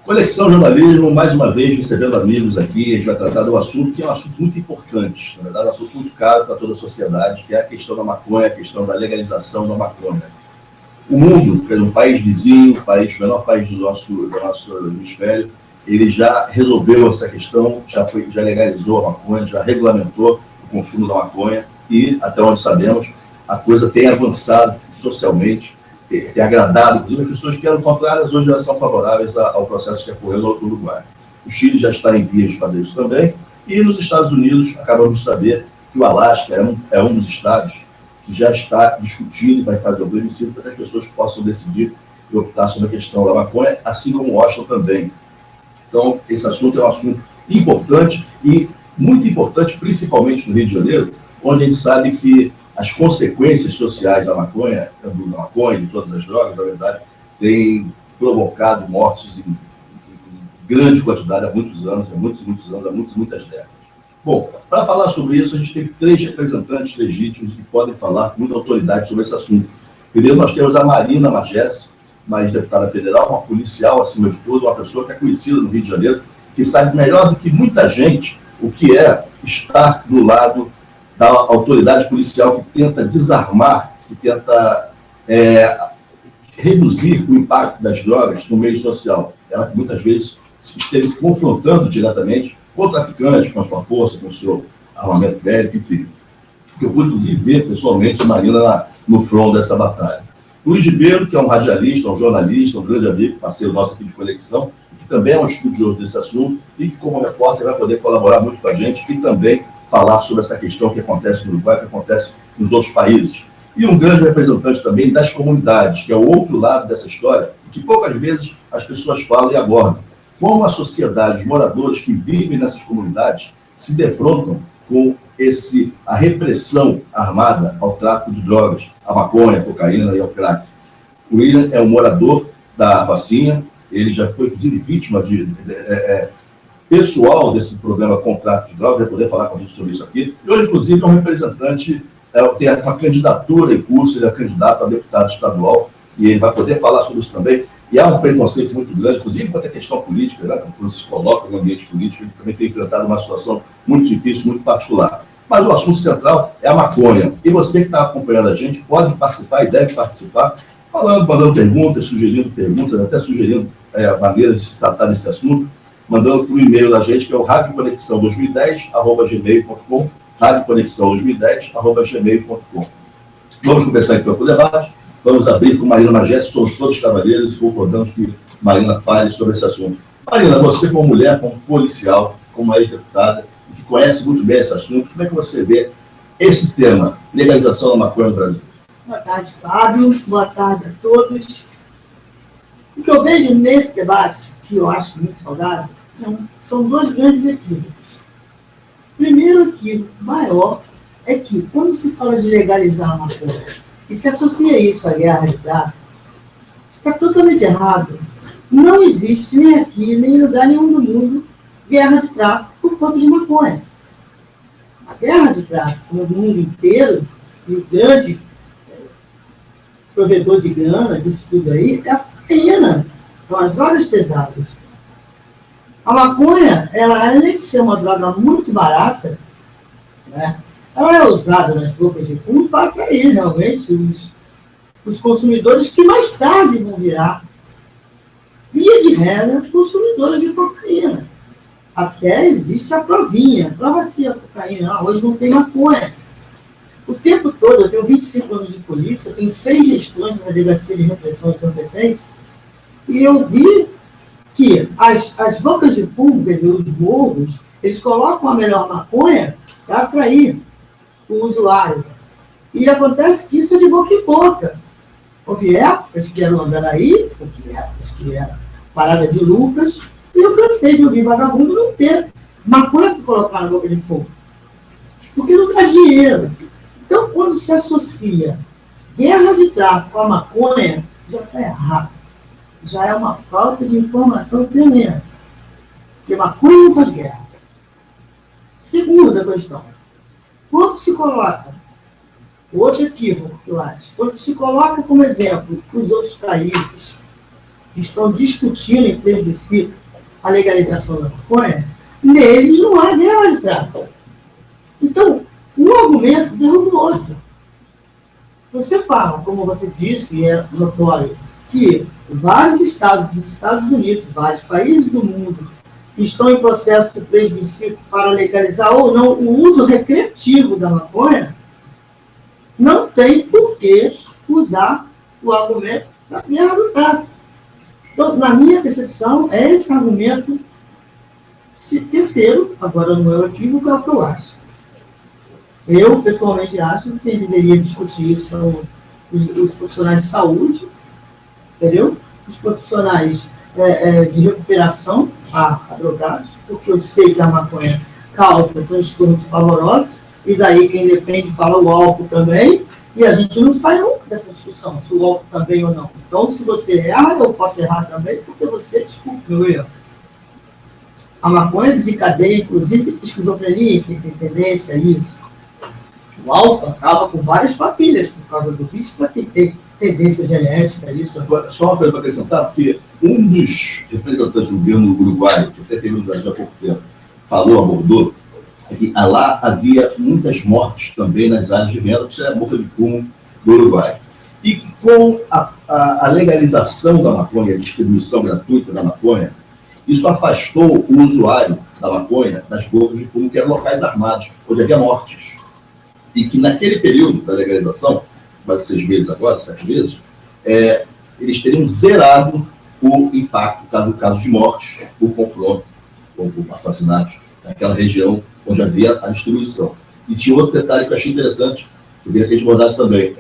Conexão Jornalismo, mais uma vez, recebendo amigos aqui, a gente vai tratar de um assunto que é um assunto muito importante, na verdade, é um assunto muito caro para toda a sociedade, que é a questão da maconha, a questão da legalização da maconha. O mundo, que é um país vizinho, o menor país do nosso hemisfério, ele já resolveu essa questão, já legalizou a maconha, já regulamentou o consumo da maconha e, até onde sabemos, a coisa tem avançado socialmente, tem agradado, inclusive as pessoas que eram contrárias hoje já são favoráveis ao processo que ocorreu no Uruguai. O Chile já está em vias de fazer isso também, e nos Estados Unidos acabamos de saber que o Alasca é um dos estados que já está discutindo e vai fazer o plebiscito para que as pessoas possam decidir e optar sobre a questão da maconha, assim como Washington também. Então, esse assunto é um assunto importante e muito importante, principalmente no Rio de Janeiro, onde a gente sabe que as consequências sociais da maconha e de todas as drogas, na verdade, têm provocado mortes em grande quantidade há muitos anos, há muitas décadas. Bom, para falar sobre isso, a gente tem 3 representantes legítimos que podem falar com muita autoridade sobre esse assunto. Primeiro, nós temos a Marina Magés, mais deputada federal, uma policial, acima de tudo, uma pessoa que é conhecida no Rio de Janeiro, que sabe melhor do que muita gente o que é estar do lado da autoridade policial que tenta desarmar, que tenta reduzir o impacto das drogas no meio social. Ela que muitas vezes esteve confrontando diretamente com traficantes, com a sua força, com o seu armamento bélico, enfim. Eu pude, inclusive, ver pessoalmente a Marina no front dessa batalha. Luiz Ribeiro, que é um radialista, um jornalista, um grande amigo, parceiro nosso aqui de conexão, que também é um estudioso desse assunto e que, como repórter, vai poder colaborar muito com a gente e também falar sobre essa questão que acontece no Uruguai, que acontece nos outros países. E um grande representante também das comunidades, que é o outro lado dessa história, que poucas vezes as pessoas falam e abordam. Como a sociedade, os moradores que vivem nessas comunidades se defrontam com a repressão armada ao tráfico de drogas, à maconha, à cocaína e ao crack. O William é um morador da Rocinha, ele já foi, inclusive, vítima pessoal desse problema com o tráfico de drogas, vai poder falar com a gente sobre isso aqui. E hoje, inclusive, é um representante, tem uma candidatura em curso, ele é candidato a deputado estadual, e ele vai poder falar sobre isso também. E há um preconceito muito grande, inclusive quanto à questão política, né, quando se coloca no ambiente político, ele também tem enfrentado uma situação muito difícil, muito particular. Mas o assunto central é a maconha. E você que está acompanhando a gente pode participar e deve participar, mandando perguntas, até sugerindo maneiras de se tratar desse assunto, mandando para o e-mail da gente, que é o radioconexão2010@gmail.com, radioconexão2010@gmail.com. Vamos começar então com o debate. Vamos abrir com Marina Magés, somos todos cavalheiros e concordamos que Marina fale sobre esse assunto. Marina, você como mulher, como policial, como ex-deputada, que conhece muito bem esse assunto, como é que você vê esse tema, legalização da maconha no Brasil? Boa tarde, Fábio. Boa tarde a todos. O que eu vejo nesse debate, que eu acho muito saudável, são 2 grandes equívocos. O primeiro equívoco maior é que, quando se fala de legalizar a maconha, e se associa isso à guerra de tráfico, está totalmente errado. Não existe, nem aqui, nem em lugar nenhum do mundo, guerra de tráfico por conta de maconha. A guerra de tráfico no mundo inteiro, e o grande provedor de grana disso tudo aí, é a cocaína, são as drogas pesadas. A maconha, além de ser uma droga muito barata, né, ela é usada nas bocas de fumo para atrair realmente os consumidores que mais tarde vão virar, via de regra, consumidores de cocaína. Até existe a provinha, prova aqui a cocaína, hoje não tem maconha. O tempo todo, eu tenho 25 anos de polícia, tenho 6 gestões na delegacia de repressão e entorpecentes, e eu vi que as bocas de fumo, quer dizer, os morros, eles colocam a melhor maconha para atrair o usuário. E acontece que isso é de boca em boca. Houve épocas que eram Andaraí, houve épocas que era Parada de Lucas, e eu cansei de ouvir vagabundo não ter maconha para colocar na boca de fogo. Porque não dá dinheiro. Então, quando se associa guerra de tráfico à maconha, já está errado. Já é uma falta de informação tremenda. Porque maconha não faz guerra. Segunda questão. Quando se coloca, outro equívoco que eu acho, quando se coloca como exemplo os outros países que estão discutindo em plebiscito a legalização da maconha, neles não há guerra de tráfico. Então, um argumento derruba o outro. Você fala, como você disse, e é notório, que vários estados dos Estados Unidos, vários países do mundo, estão em processo de plebiscito para legalizar ou não o uso recreativo da maconha, não tem por que usar o argumento da guerra do tráfico. Então, na minha percepção, é esse argumento terceiro, agora no meu equívoco, é o que eu acho. Eu, pessoalmente, acho que quem deveria discutir isso são os profissionais de saúde, entendeu? Os profissionais de recuperação a drogados, porque eu sei que a maconha causa transtornos pavorosos, e daí quem defende fala o álcool também, e a gente não sai nunca dessa discussão, se o álcool também ou não. Então, se você erra, eu posso errar também, porque você desculpe meu erro. A maconha desencadeia, inclusive, esquizofrenia, que tem tendência a isso. O álcool acaba com várias famílias, por causa do risco para ter tendência genética, isso. Agora, só uma coisa para acrescentar, porque um dos representantes do governo uruguaio, que até teve no Brasil há pouco tempo, abordou, é que lá havia muitas mortes também nas áreas de venda, que é a boca de fumo do Uruguai. E que com a legalização da maconha, a distribuição gratuita da maconha, isso afastou o usuário da maconha das bocas de fumo, que eram locais armados, onde havia mortes. E que naquele período da legalização, quase 6 meses agora, 7 meses, eles teriam zerado o impacto, caso de mortes, por confronto, ou por assassinatos, naquela região onde havia a distribuição. E tinha outro detalhe que eu achei interessante, eu queria que a gente abordasse também.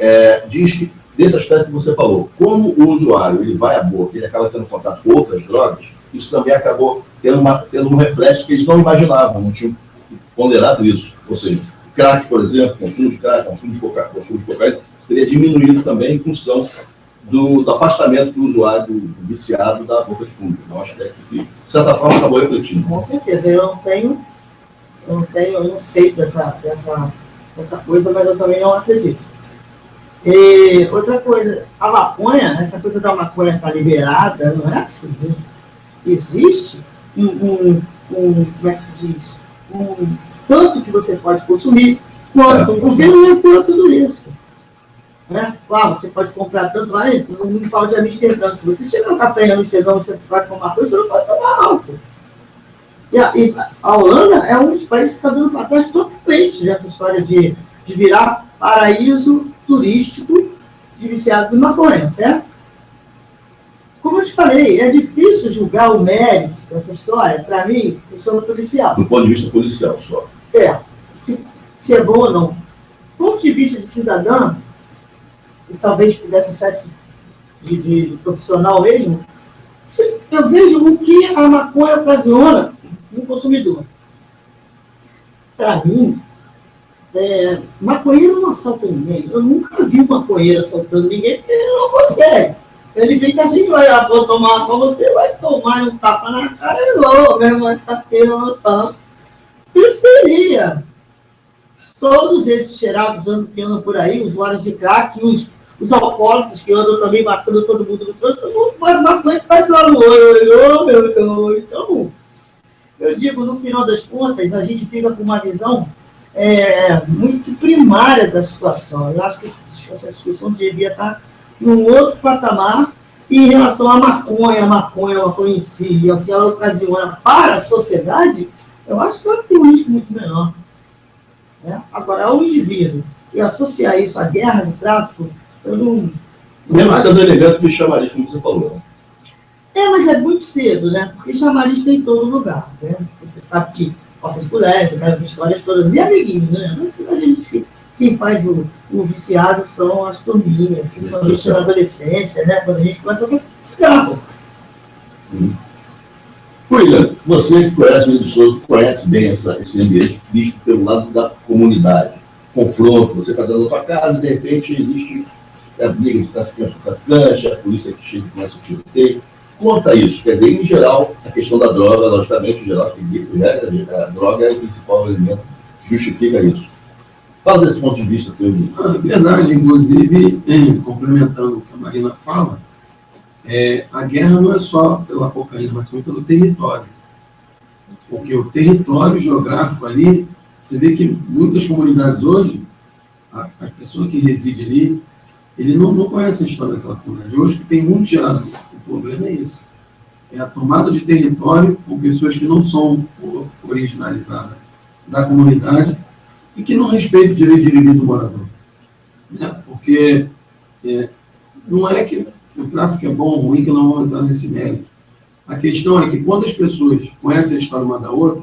Diz que, desse aspecto que você falou, como o usuário ele vai à boca, ele acaba tendo contato com outras drogas, isso também acabou tendo um reflexo que eles não imaginavam, não tinham ponderado isso. Ou seja, crack, por exemplo, consumo de crack, consumo de cocaína, teria diminuído também em função do afastamento do usuário do viciado da boca de fumo. Então, acho que, de certa forma, acabou refletindo. Com certeza. Eu não sei dessa coisa, mas eu também não acredito. E outra coisa, a maconha, essa coisa da maconha estar liberada, não é assim. Né? Existe como é que se diz? Tanto que você pode consumir, quanto o governo regula tudo isso. Né? Você pode comprar tanto, todo mundo fala de Amsterdã. Se você chegar no café em Amsterdã, você vai fumar coisa, você não pode tomar álcool. E a Holanda é um dos países que está dando para trás totalmente nessa história de virar paraíso turístico de viciados em maconha, certo? Como eu te falei, é difícil julgar o mérito dessa história, para mim, que sou policial. Do ponto de vista policial, só. Se é bom ou não. Do ponto de vista de cidadão, e talvez pudesse ser de profissional mesmo, eu vejo o que a maconha ocasiona no consumidor. Para mim, maconheiro não assalta ninguém. Eu nunca vi um maconheiro assaltando ninguém, porque ele não consegue. Ele fica assim, vou tomar com você, vai tomar um tapa na cara e vou, mesmo, vai estar tendo noção. Preferia. Todos esses cheirados que andam por aí, usuários de crack, os alcoólicos que andam também matando todo mundo no trânsito, mas maconha faz lá no olho, Então, eu digo, no final das contas, a gente fica com uma visão muito primária da situação. Eu acho que essa discussão devia estar num outro patamar, e em relação à maconha em si, e o que ela ocasiona para a sociedade, eu acho que ela tem um risco muito menor. Né? Agora, ao indivíduo e associar isso à guerra de tráfico, eu não... Mesmo sendo elemento de chamariz, como você falou. Né? Mas é muito cedo, né? Porque chamariz tem em todo lugar. Né? Você sabe que portas colégios, aquelas histórias todas, e amiguinhos, né? A gente, quem faz o viciado são as turminhas, que são gente na adolescência, né? Quando a gente começa a cigarro. William, você que conhece o William Souza, conhece bem esse ambiente visto pelo lado da comunidade. Confronto, você está dentro da sua casa e de repente existe a briga de traficante com traficante, a polícia que chega e começa o tiroteio. Conta isso, quer dizer, em geral, a questão da droga, logicamente, em geral, a droga é o principal elemento que justifica isso. Fala desse ponto de vista, teu. É verdade, inclusive, complementando o que a Marina fala, a guerra não é só pela cocaína, mas também pelo território. Porque o território geográfico ali, você vê que muitas comunidades hoje, a pessoa que reside ali, ele não conhece a história daquela comunidade. Hoje, que tem muito diálogo, o problema é isso. É a tomada de território com pessoas que não são originalizadas da comunidade e que não respeitam o direito de viver do morador. Né? Porque não é que o tráfico é bom ou ruim, que não vamos entrar nesse mérito. A questão é que quando as pessoas conhecem a história uma da outra,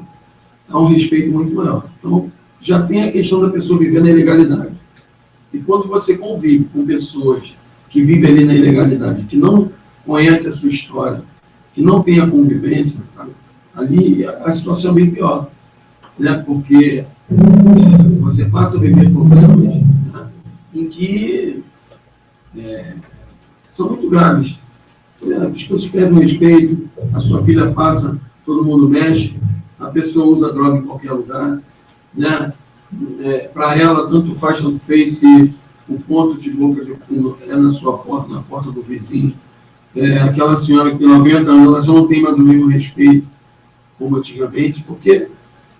há um respeito muito maior. Então, já tem a questão da pessoa viver na ilegalidade. E quando você convive com pessoas que vivem ali na ilegalidade, que não conhecem a sua história, que não tem a convivência, ali a situação é bem pior. Né? Porque você passa a viver problemas, né, em que são muito graves. As pessoas perdem o respeito, a sua filha passa, todo mundo mexe, a pessoa usa droga em qualquer lugar, né? Para ela, tanto faz, tanto fez, se o ponto de boca de fundo é na sua porta, na porta do vizinho. Aquela senhora que tem 90 anos, ela já não tem mais o mesmo respeito como antigamente, porque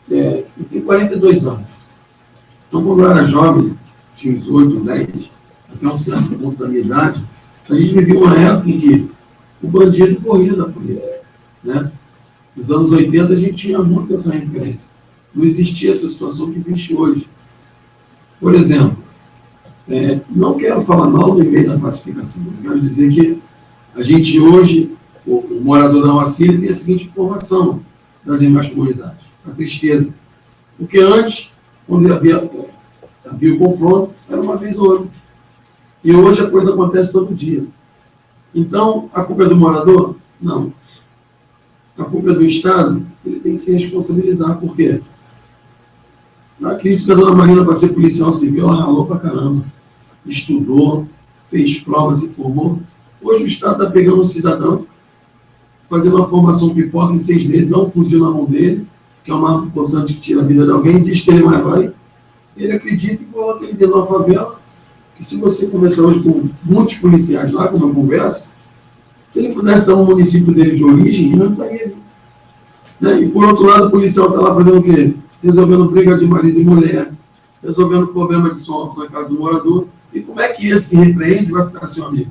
eu tenho 42 anos. Então, quando eu era jovem, tinha uns 8, 10, até um certo ponto da minha idade, a gente vivia uma época em que o bandido corria da polícia. Né? Nos anos 80, a gente tinha muito essa referência. Não existia essa situação que existe hoje. Por exemplo, não quero falar mal no meio da pacificação, mas quero dizer que a gente hoje, o morador da Rocinha, tem a seguinte informação das demais comunidades, a tristeza. Porque antes, quando havia o confronto, era uma vez ou outra. E hoje a coisa acontece todo dia. Então, a culpa é do morador? Não. A culpa é do Estado? Ele tem que se responsabilizar. Por quê? A crítica da dona Marina para ser policial civil, ela ralou pra caramba. Estudou, fez provas, se formou. Hoje o Estado está pegando um cidadão, fazendo uma formação pipoca em 6 meses, dá um fuzil na mão dele, que é uma arma possante que tira a vida de alguém, diz que ele é um herói. Ele acredita e coloca ele dentro de uma favela, que se você conversar hoje com muitos policiais lá, como eu converso, se ele pudesse dar um município dele de origem, ele não estaria ali. Né? E por outro lado, o policial está lá fazendo o quê? Resolvendo briga de marido e mulher, resolvendo problema de som alto na casa do morador. E como é que esse que repreende vai ficar seu amigo?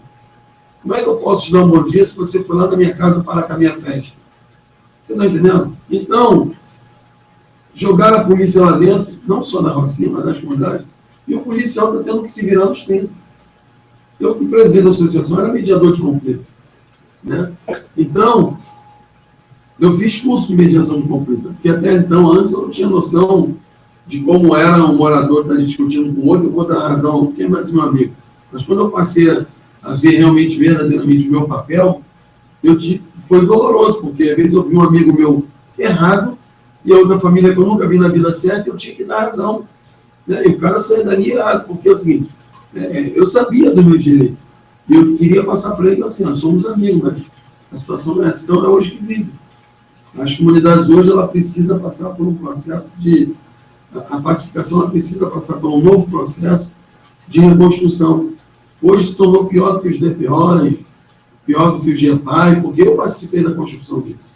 Como é que eu posso te dar um bom dia se você for lá na minha casa para com a minha festa? Você está entendendo? Então, jogar a polícia lá dentro, não só na Rocinha, mas nas comunidades, e o policial está tendo que se virar nos 30. Eu fui presidente da associação, era mediador de conflito. Né? Então, eu fiz curso de mediação de conflito, porque até então, antes, eu não tinha noção de como era um morador estar discutindo com o outro, eu vou dar razão, quem é mais meu amigo. Mas quando eu passei a ver realmente, verdadeiramente o meu papel, foi doloroso, porque às vezes eu vi um amigo meu errado, e a outra família que eu nunca vi na vida certa, eu tinha que dar razão. Né? E o cara saiu dali irado, porque é o seguinte, eu sabia do meu direito, e eu queria passar para ele que assim, nós somos amigos, mas a situação não é essa. Então é hoje que vive. As comunidades hoje, ela precisa passar por um processo de... A pacificação, ela precisa passar por um novo processo de reconstrução. Hoje se tornou pior do que os DPOs, pior do que o GEPAI, porque eu participei da construção disso.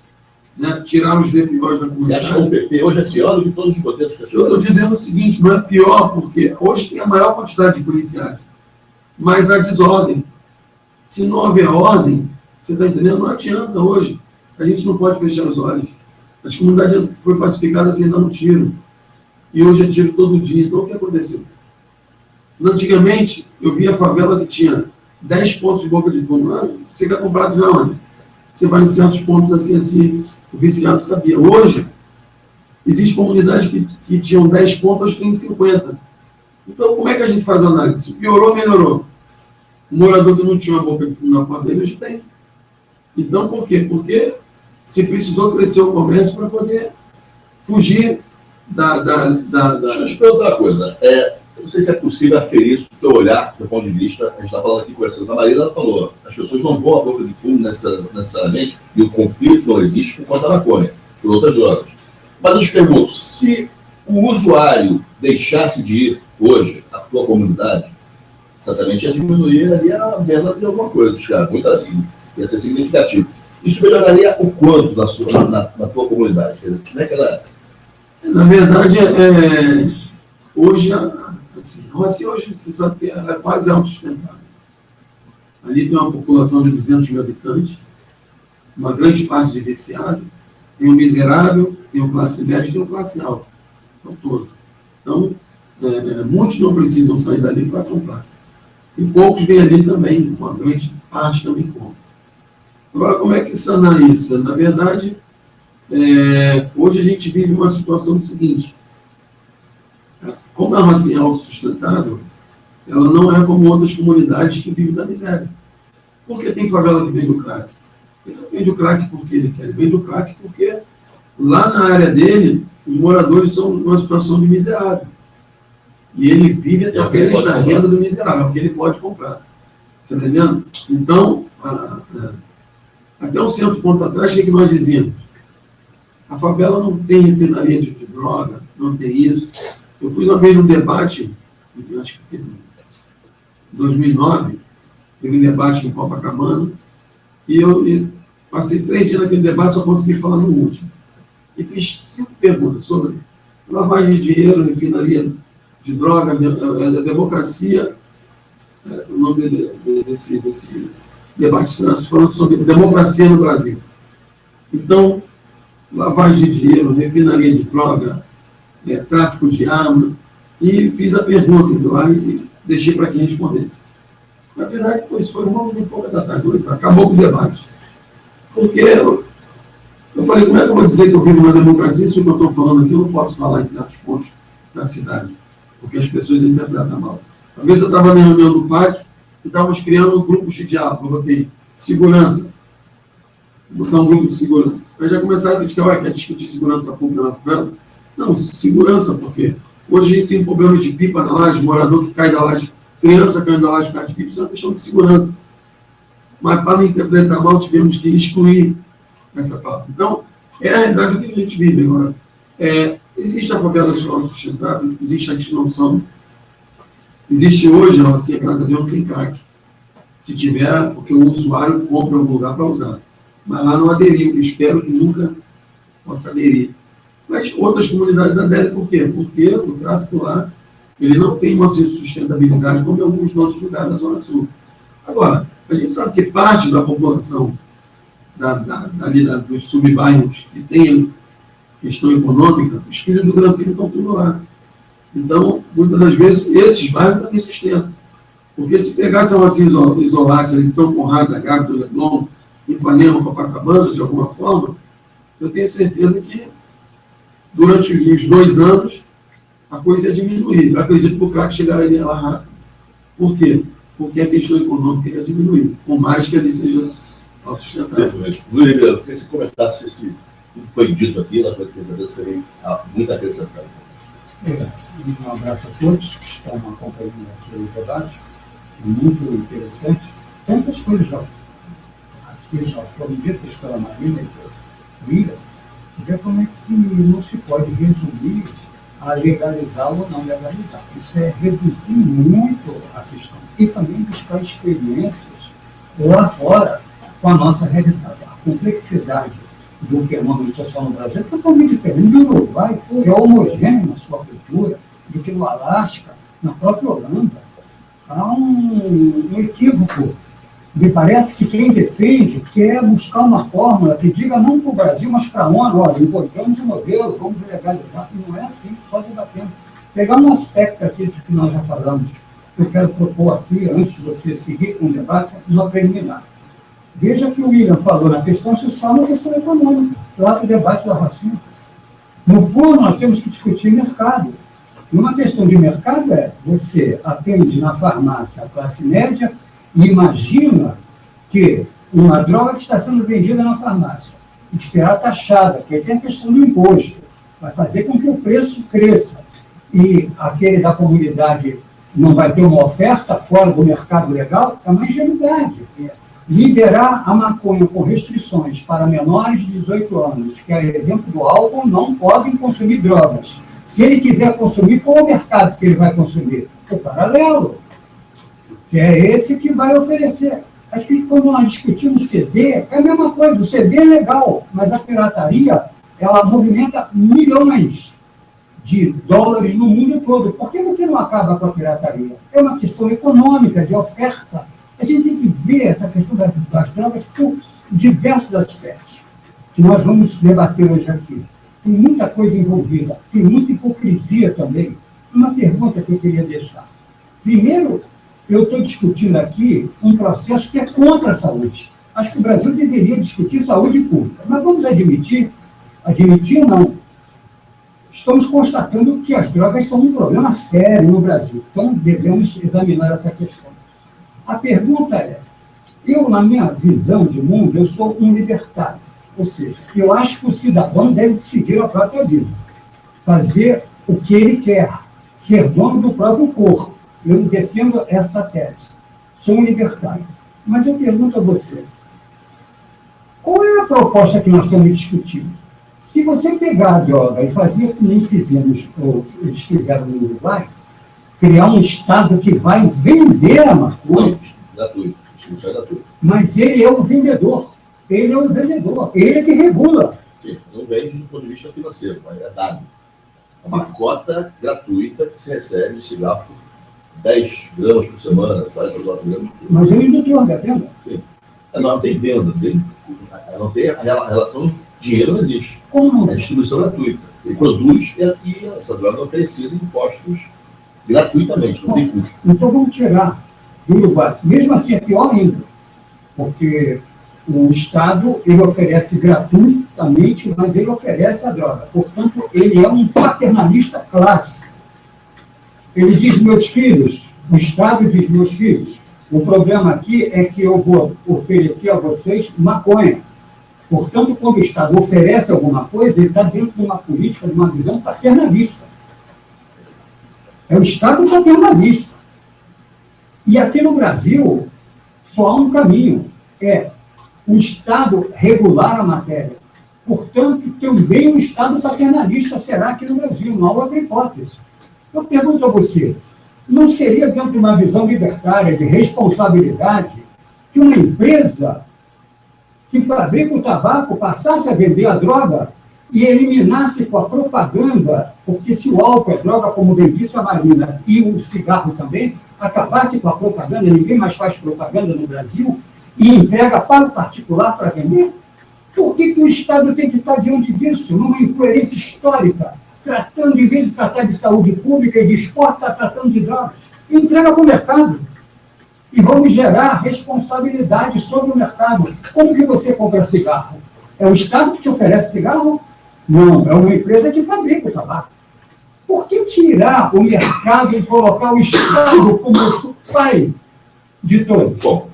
Né? Tirar os DPOs da comunidade. Você acha que o PP hoje é pior do que todos os governos que eu estou dizendo o seguinte, não é pior, porque hoje tem a maior quantidade de policiais, mas a desordem. Se não houver ordem, você está entendendo? Não adianta hoje. A gente não pode fechar os olhos. As comunidades foram pacificadas sem dar um tiro. E hoje é tiro todo dia. Então, o que aconteceu? Antigamente, eu via a favela que tinha 10 pontos de boca de fumo. Você quer comprar de onde? Você vai em certos pontos assim. O viciado sabia. Hoje, existe comunidades que tinham 10 pontos, hoje tem 50. Então, como é que a gente faz a análise? Se piorou ou melhorou? O morador que não tinha uma boca de fumo na porta dele, hoje tem. Então, por quê? Porque se precisou crescer o comércio para poder fugir Deixa eu te perguntar outra coisa. Eu não sei se é possível aferir isso do teu olhar, do teu ponto de vista. A gente está falando aqui, conversando com a Marina, ela falou, as pessoas não vão à boca de fumo necessariamente, e o conflito não existe por conta da maconha, por outras drogas. Mas eu te pergunto, se o usuário deixasse de ir hoje à tua comunidade, certamente ia diminuir ali a venda de alguma coisa, dos caras, Ia ser significativo. Isso melhoraria o quanto na tua comunidade? Quer dizer, como é que ela... Na verdade, hoje, assim, hoje, você sabe que ela é quase autossustentável. Ali tem uma população de 200 mil habitantes, uma grande parte de viciado, tem o miserável, tem o classe média e tem o classe alta. Então, todos. Então, muitos não precisam sair dali para comprar. E poucos vêm ali também, uma grande parte também compra. Agora, como é que sanar isso? Na verdade, hoje a gente vive uma situação do seguinte: como é uma racinha autossustentável, ela não é como outras comunidades que vivem da miséria. Por que tem favela que vende o crack? Ele não vende o crack porque ele quer, ele vende o crack porque lá na área dele, os moradores são numa situação de miserável. E ele vive através da renda do miserável, porque ele pode comprar. Você está entendendo? Então, até um certo ponto atrás, o que nós dizíamos? A favela não tem refinaria de droga, não tem isso. Eu fui uma vez num debate, acho que em 2009, teve um debate em Copacabana, e eu passei 3 dias naquele debate, só consegui falar no último. E fiz 5 perguntas sobre lavagem de dinheiro, refinaria de droga, democracia, o nome desse debate falando sobre democracia no Brasil. Então, lavagem de dinheiro, refinaria de droga, tráfico de arma, e fiz a pergunta lá e deixei para quem respondesse. Na verdade, isso foi 1h30 da tarde, acabou com o debate. Porque eu falei, como é que eu vou dizer que eu vivo uma democracia se o que eu estou falando aqui eu não posso falar em certos pontos da cidade? Porque as pessoas interpretam mal. Uma vez eu estava na reunião do PAC e estávamos criando um grupo de diálogo. Eu botei segurança. Vou botar um grupo de segurança. Aí já começaram a criticar, quer discutir segurança pública na favela? Não, segurança, porque hoje a gente tem problemas de pipa na laje, morador que cai da laje, criança caindo da laje perto de pipa, isso é uma questão de segurança. Mas para não interpretar mal, tivemos que excluir essa palavra. Então, é a realidade do que a gente vive agora. Existe a favela sustentável, existe a extinção. Existe hoje, assim, graças a Deus, não tem crack. Se tiver, porque o usuário compra algum lugar para usar. Mas lá não aderiu, espero que nunca possa aderir. Mas outras comunidades aderem, por quê? Porque o tráfico lá, ele não tem uma sustentabilidade como em alguns outros lugares da Zona Sul. Agora, a gente sabe que parte da população dos subbairros que tem questão econômica, os filhos do Granfino estão tudo lá. Então, muitas das vezes, esses bairros também sustentam. Porque se pegasse uma assim, isolasse ali de São Conrado, da Gávea, do Leblon, Ipanema, Copacabana, de alguma forma, eu tenho certeza que durante os 2 anos a coisa ia diminuir. Eu acredito que o crack chegaria lá rápido. Por quê? Porque a questão econômica ia diminuir, por mais que ele seja autossustentável. Perfeito. Luiz Ribeiro, eu queria que você comentasse se tudo foi dito aqui, na sua seria muito acrescentado. Um abraço a todos que estão acompanhando aqui o debate, muito interessante. Tantas coisas já foram ditas pela Marina e pelo William, ver como é que não se pode resumir a legalizar ou não legalizar. Isso é reduzir muito a questão. E também buscar experiências lá fora com a nossa realidade. A complexidade do fenômeno social no Brasil é totalmente diferente do Uruguai, que é homogêneo na sua cultura, do que no Alasca, na própria Holanda. Há um equívoco. Me parece que quem defende quer buscar uma fórmula que diga não para o Brasil, mas para a ONU, olha, encontramos um modelo, vamos legalizar. E não é assim, só debatendo. Pegar um aspecto aqui que nós já falamos, que eu quero propor aqui, antes de você seguir com o debate, no preliminar. Veja que o William falou na questão social e na questão econômica, lá do debate da vacina. No fundo, nós temos que discutir mercado. E uma questão de mercado você atende na farmácia a classe média e imagina que uma droga que está sendo vendida na farmácia e que será taxada, que aí tem a questão do imposto, vai fazer com que o preço cresça e aquele da comunidade não vai ter uma oferta fora do mercado legal, é uma ingenuidade. Liberar a maconha com restrições para menores de 18 anos, que é exemplo do álcool, não podem consumir drogas. Se ele quiser consumir, qual é o mercado que ele vai consumir? O paralelo, que é esse que vai oferecer. Acho que quando nós discutimos CD, é a mesma coisa. O CD é legal, mas a pirataria, ela movimenta milhões de dólares no mundo todo. Por que você não acaba com a pirataria? É uma questão econômica, de oferta. A gente tem que ver essa questão das drogas por diversos aspectos, que nós vamos debater hoje aqui. Tem muita coisa envolvida, tem muita hipocrisia também. Uma pergunta que eu queria deixar. Primeiro, eu estou discutindo aqui um processo que é contra a saúde. Acho que o Brasil deveria discutir saúde pública. Mas vamos admitir ou não, estamos constatando que as drogas são um problema sério no Brasil. Então, devemos examinar essa questão. A pergunta é, eu, na minha visão de mundo, eu sou um libertário. Ou seja, eu acho que o cidadão deve decidir a própria vida. Fazer o que ele quer. Ser dono do próprio corpo. Eu defendo essa tese. Sou um libertário. Mas eu pergunto a você, qual é a proposta que nós estamos discutindo? Se você pegar a droga e fazer como eles fizeram no Uruguai, criar um Estado que vai vender a maconha... Gratuito. Distribuição é gratuita. Mas ele é o vendedor. Ele é o vendedor. Ele é que regula. Sim, não vende do ponto de vista financeiro, mas é dado. É uma cota gratuita que se recebe de cigarro por 10 gramas por semana, 44 gramas por... Mas ele é indutor da venda. Sim. Não tem venda, não tem a relação, dinheiro não existe. Como não? É distribuição gratuita. Ele produz e essa droga é oferecida em impostos gratuitamente, não tem custo. Então vamos tirar do Uruguai. Mesmo assim é pior ainda, porque o Estado ele oferece gratuitamente, mas ele oferece a droga. Portanto, ele é um paternalista clássico. Ele diz, meus filhos, o Estado diz, meus filhos, o problema aqui é que eu vou oferecer a vocês maconha. Portanto, quando o Estado oferece alguma coisa, ele está dentro de uma política, de uma visão paternalista. É o Estado paternalista. E aqui no Brasil, só há um caminho, é o Estado regular a matéria. Portanto, também o Estado paternalista será aqui no Brasil, não há outra hipótese. Eu pergunto a você, não seria dentro de uma visão libertária de responsabilidade que uma empresa que fabrica o tabaco passasse a vender a droga e eliminasse com a propaganda, porque se o álcool é droga, como bem disse a Marina, e o cigarro também, acabasse com a propaganda, ninguém mais faz propaganda no Brasil, e entrega para o particular para vender? Por que o Estado tem que estar diante disso, numa incoerência histórica, tratando, em vez de tratar de saúde pública e de esporte, está tratando de drogas? E entrega para o mercado. E vamos gerar responsabilidade sobre o mercado. Como que você compra cigarro? É o Estado que te oferece cigarro? Não, é uma empresa que fabrica o tabaco. Por que tirar o mercado e colocar o Estado como pai de todos? Bom,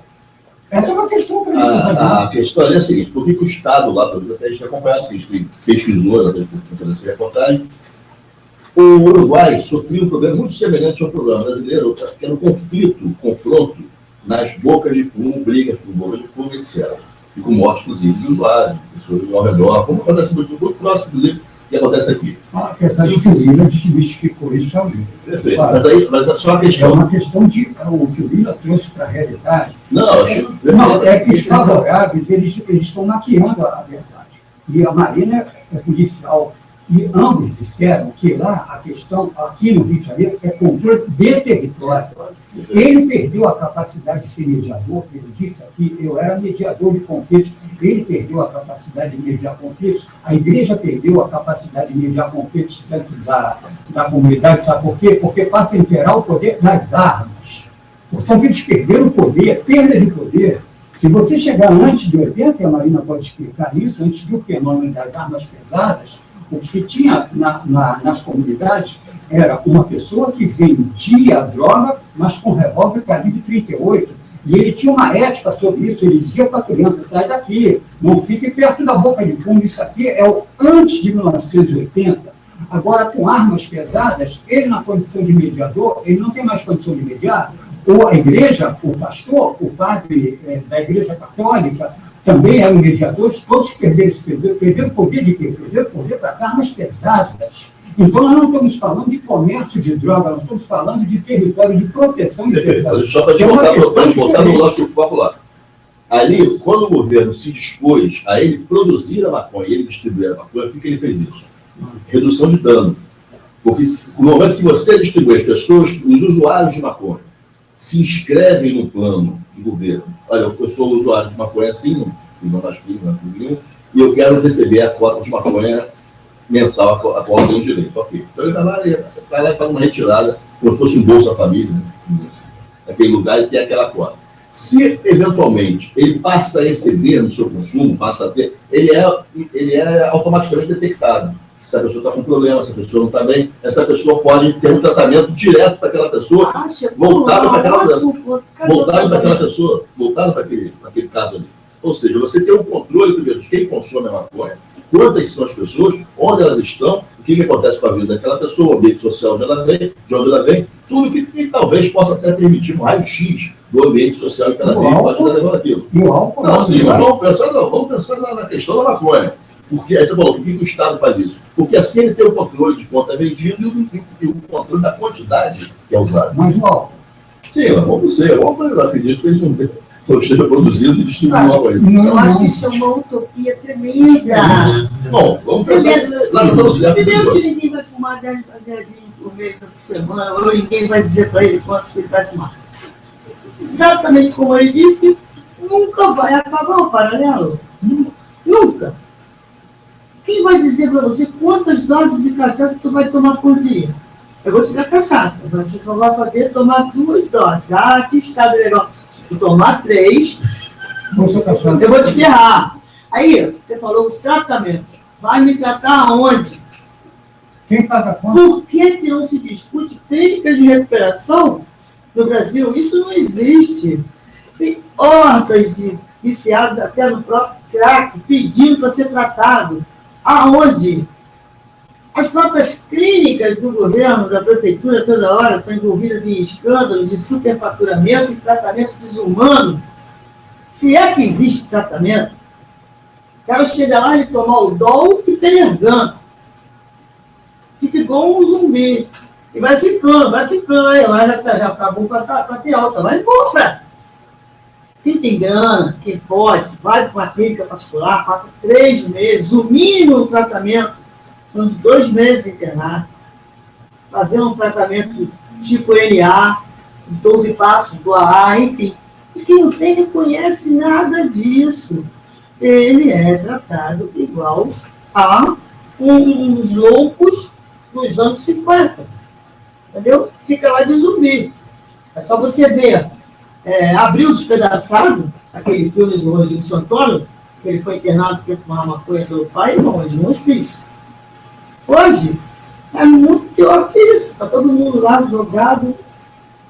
essa é uma questão para a gente. A questão é a seguinte, por que o Estado lá, até a gente acompanhado, a gente pesquisou nessa reportagem, o Uruguai sofreu um problema muito semelhante ao problema brasileiro, que era um confronto nas bocas de fumo, brigas por boca de fumo, etc. E com morte, inclusive, de usuários, pessoas ao redor, como acontece muito próximo, inclusive, que acontece aqui. Apesar de que o Lula desmistificou isso também. Perfeito. Mas é só a questão. É uma questão de o que o Lula trouxe para a realidade. Não, é que os favoráveis eles estão maquiando a verdade. E a Marina é policial. E ambos disseram que lá a questão, aqui no Rio de Janeiro, é controle de território. Ele perdeu a capacidade de ser mediador, ele disse aqui, eu era mediador de conflitos, ele perdeu a capacidade de mediar conflitos, a igreja perdeu a capacidade de mediar conflitos dentro da comunidade, sabe por quê? Porque passa a imperar o poder das armas. Portanto, eles perderam o poder, perda de poder. Se você chegar antes de 80, e a Marina pode explicar isso, antes do fenômeno das armas pesadas, o que se tinha nas comunidades era uma pessoa que vendia droga, mas com revólver calibre 38. E ele tinha uma ética sobre isso. Ele dizia para a criança, sai daqui, não fique perto da boca de fumo. Isso aqui é o antes de 1980. Agora, com armas pesadas, ele na condição de mediador, ele não tem mais condição de mediar. Ou a igreja, o pastor, o padre da igreja católica, também eram mediadores, todos perderam o poder de quê? Perderam o poder para as armas pesadas. Então, nós não estamos falando de comércio de droga, nós estamos falando de território, de proteção de território. Só para te voltar no nosso foco lá. Ali, quando o governo se dispôs a ele produzir a maconha e ele distribuir a maconha, por que ele fez isso? Redução de dano. Porque no momento que você distribui as pessoas, os usuários de maconha se inscrevem no plano de governo. Olha, eu sou usuário de maconha assim, não nasci, não nenhum, e eu quero receber a cota de maconha mensal a qual eu tenho direito. Ok. Então ele vai lá e faz uma retirada, como se fosse um Bolsa Família, né? Naquele lugar e tem aquela cota. Se, eventualmente, ele passa a exceder no seu consumo, passa a ter, ele é automaticamente detectado. Se a pessoa está com problema, se a pessoa não está bem, essa pessoa pode ter um tratamento direto para aquela pessoa, voltado para aquela pessoa, voltado para aquele caso ali. Ou seja, você tem um controle, primeiro, de quem consome a maconha, quantas são as pessoas, onde elas estão, o que acontece com a vida daquela pessoa, o ambiente social de onde ela vem, tudo que talvez possa até permitir um raio-x do ambiente social em que ela vem, pode estar levando aquilo. Não, sim, mas vamos pensar na questão da maconha. Porque aí você falou, por que o Estado faz isso? Porque assim ele tem o controle de quanto é vendido e o controle da quantidade que é usada. Mas o álcool? Sim, vamos ser. Eu acredito que eles não estejam produzindo e distribuindo algo aí. Eu acho que isso é uma utopia tremenda. Bom, vamos pensar. Primeiro que ninguém vai fumar 10 baseadinhos por mês por semana, ou ninguém vai dizer para ele quantos que ele vai fumar. Exatamente como ele disse, nunca vai acabar o paralelo. Nunca. Quem vai dizer para você quantas doses de cachaça tu vai tomar por dia? Eu vou te dar cachaça, mas você só vai poder tomar 2 doses. Ah, que estado legal. Se tu tomar 3, eu vou te ferrar. Aí, você falou o tratamento. Vai me tratar aonde? Quem paga a conta? Por que não se discute clínicas de recuperação no Brasil? Isso não existe. Tem hordas de viciados até no próprio crack pedindo para ser tratado. Aonde? As próprias clínicas do governo, da prefeitura, toda hora estão envolvidas em escândalos de superfaturamento e tratamento desumano. Se é que existe tratamento, o cara chega lá e toma o Dol e Fenergan. Fica igual um zumbi. E vai ficando. Aí, já acabou para ter alta. Vai embora. Quem tem grana, quem pode, vai para uma clínica particular, passa 3 meses, o mínimo do tratamento são uns 2 meses internado, fazendo um tratamento tipo NA, os 12 passos do AA, enfim. Mas quem não tem, não conhece nada disso. Ele é tratado igual a uns loucos nos anos 50. Entendeu? Fica lá de zumbi. É só você ver. Abriu Despedaçado, aquele filme do Rodrigo Santoro, que ele foi internado porque fumava maconha pelo pai, longe, no hospício. Hoje, é muito pior que isso. Está todo mundo lá jogado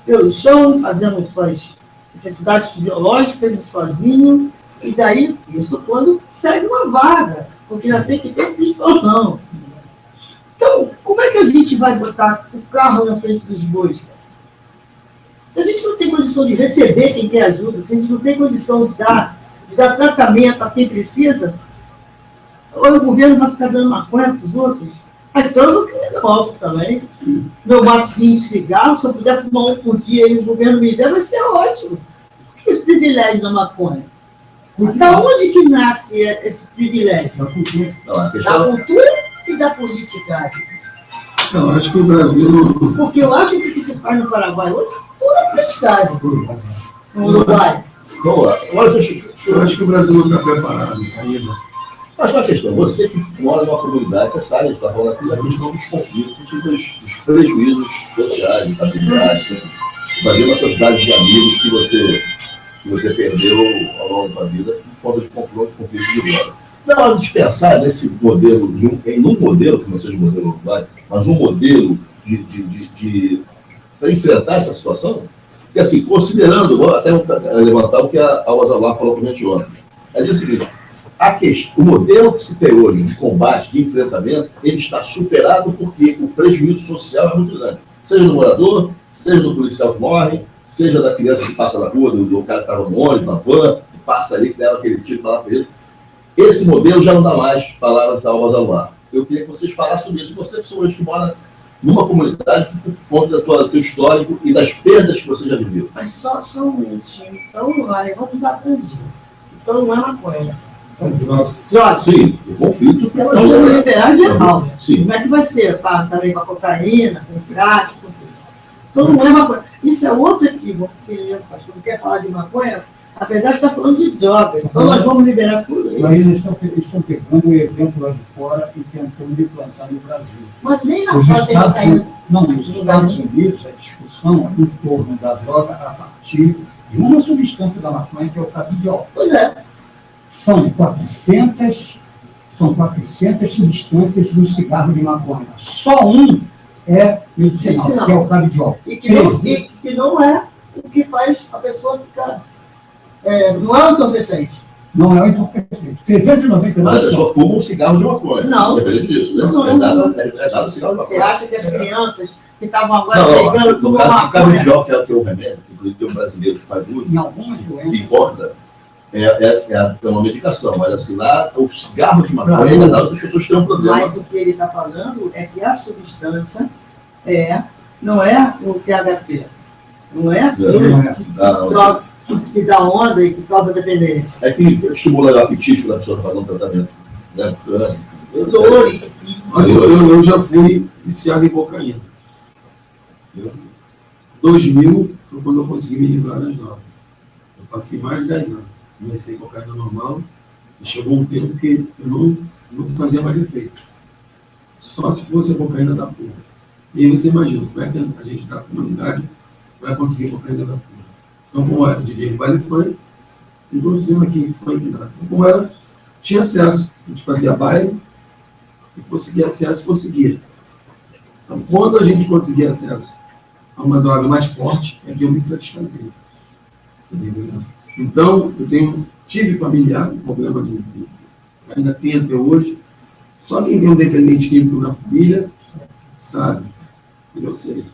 pelo chão, fazendo suas necessidades fisiológicas sozinho, e daí, isso quando segue uma vaga, porque já tem que ter um pistolão. Então, como é que a gente vai botar o carro na frente dos bois, cara? Se a gente não tem condição de receber quem quer ajuda, se a gente não tem condição de dar tratamento a quem precisa, ou o governo vai ficar dando maconha para os outros? Então eu vou querer óbvio também. Meu macinho de cigarro, se eu puder fumar um por dia e o governo me der, vai ser ótimo. Por que esse privilégio da maconha? Da onde que nasce esse privilégio? Da cultura e da politicagem. Eu acho que o Brasil... Porque eu acho que o que se faz no Paraguai hoje é pura politicagem. No Uruguai. Vamos lá. Eu acho que o Brasil não está preparado ainda. Mas uma questão, você que mora numa comunidade, você sabe, está falando aqui da questão dos conflitos e dos prejuízos sociais, familiares, vai uma quantidade de amigos que você perdeu ao longo da vida por conta de conflito de droga. Não é hora de pensar nesse modelo, em um modelo, que não seja o modelo uruguai, mas um modelo para enfrentar essa situação? Porque assim, considerando, vou até levantar o que a Alvazalá falou para a gente ontem. Ela diz o seguinte, o modelo que se tem hoje de combate, de enfrentamento, ele está superado porque o prejuízo social é muito grande. Seja do morador, seja do policial que morre, seja da criança que passa na rua, do cara que estava no ônibus, na van, que passa ali, que leva aquele tiro para lá para ele. Esse modelo já não dá mais, palavras da Alvazalá. Eu queria que vocês falassem sobre isso. Você, pessoas que mora numa comunidade, por conta do teu histórico e das perdas que você já viveu. Mas só um minutinho. Então, vamos aprender. Então não é maconha. São drogas. Drogas. Sim, o conflito que ela Então vamos gera. liberar geral. Sim. Como é que vai ser? Também com a cocaína, com o crack, com tudo. Então não é maconha. Isso é outro equívoco que ele faz. Quando quer falar de maconha, a verdade está falando de droga. Então nós vamos liberar tudo E isso. aí eles estão pegando o exemplo lá de fora e tentando implantar no Brasil. Mas nem na Os foto tem Estados, cocaína. não, nos Estados Unidos, a discussão em torno da droga a partir de uma substância da maconha, que é o canabidiol. Pois é. São 400 substâncias do cigarro de maconha. Só um é medicinal, Medicinal. que é o canabidiol. E que não é o que faz a pessoa ficar. Não é um entorpecente. Não é o entorpecente. Mas a 399 só. pessoa fuma um cigarro de maconha. Não. Depende disso, né? Não, É dado cigarro de Você maconha. acha que as crianças que estavam agora Não, pegando no fumam caso do maconha? canabidiol, que é o remédio, que inclusive tem um brasileiro que faz uso, Em algumas que doenças. importa, é uma medicação, mas assim, lá o cigarro de maconha ainda dá para as pessoas que têm um problema. Mas o que ele está falando é que a substância não é o THC. Não é aquilo Não é. que dá onda e que causa dependência. É que estimula o apetite quando a pessoa faz um tratamento, né? Dor, enfim. Olha, eu já fui viciado em cocaína. 2000 foi quando eu consegui me livrar das drogas. Eu passei mais de 10 anos. Comecei cocaína normal e chegou um tempo que eu não fazia mais efeito. Só se fosse a cocaína da porra. E aí você imagina, como é que a gente da comunidade vai conseguir cocaína da porra? Então, como era DJ baile funk, não estou dizendo aqui funk nada. Então, como era, tinha acesso. A gente fazia baile e conseguia acesso, conseguia. Então, quando a gente conseguia acesso a uma droga mais forte, é que eu me satisfazia. Você tá entendendo? Então, eu tive familiar com problema ainda tem até hoje. Só quem tem um dependente químico na família sabe. E eu sei.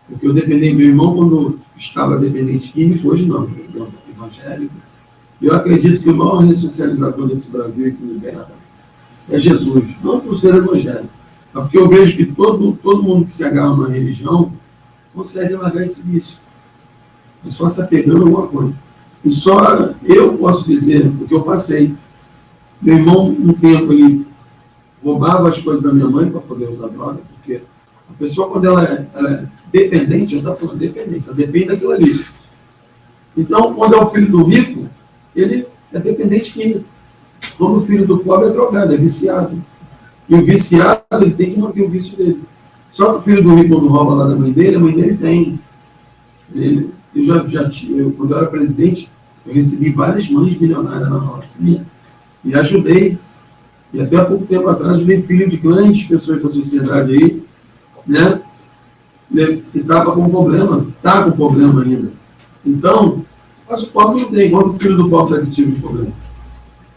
Porque eu dependei, meu irmão, quando estava dependente químico, hoje não, eu evangélico. E eu acredito que o maior ressocializador desse Brasil e que libera é Jesus, não por ser evangélico. É porque eu vejo que todo mundo que se agarra a uma religião consegue largar esse vício. É só se apegando a alguma coisa. E só eu posso dizer, porque eu passei. Meu irmão, um tempo, ele roubava as coisas da minha mãe para poder usar droga, porque a pessoa, quando ela é dependente, eu estou falando dependente, ela depende daquilo ali. Então, quando é o filho do rico, ele é dependente químico. Quando o filho do pobre é drogado, é viciado. E o viciado, ele tem que manter o vício dele. Só que o filho do rico, quando rouba lá da mãe dele, a mãe dele tem. Quando eu era presidente, eu recebi várias mães milionárias na Rocinha e ajudei. E até há pouco tempo atrás, ajudei filho de grandes pessoas da sociedade aí, né? Que estava com problema, está com problema ainda. Então, mas o pobre não tem, quando o filho do pobre está desse tipo de problema.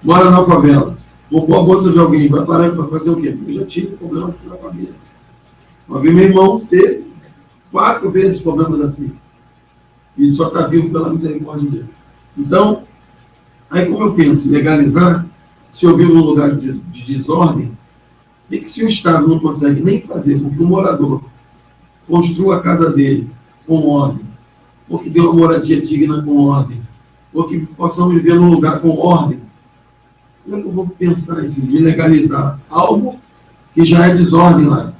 Mora na favela, roubou a bolsa de alguém, vai parar para fazer o quê? Eu já tive problema assim na família. Uma vez meu irmão teve 4 vezes problemas assim. E só está vivo pela misericórdia de Deus. Então, aí como eu penso, legalizar, se eu vivo num lugar de desordem, e que se o Estado não consegue nem fazer com que o morador construa a casa dele com ordem, ou que dê uma moradia digna com ordem, ou que possamos viver num lugar com ordem, como é que eu vou pensar em legalizar algo que já é desordem lá?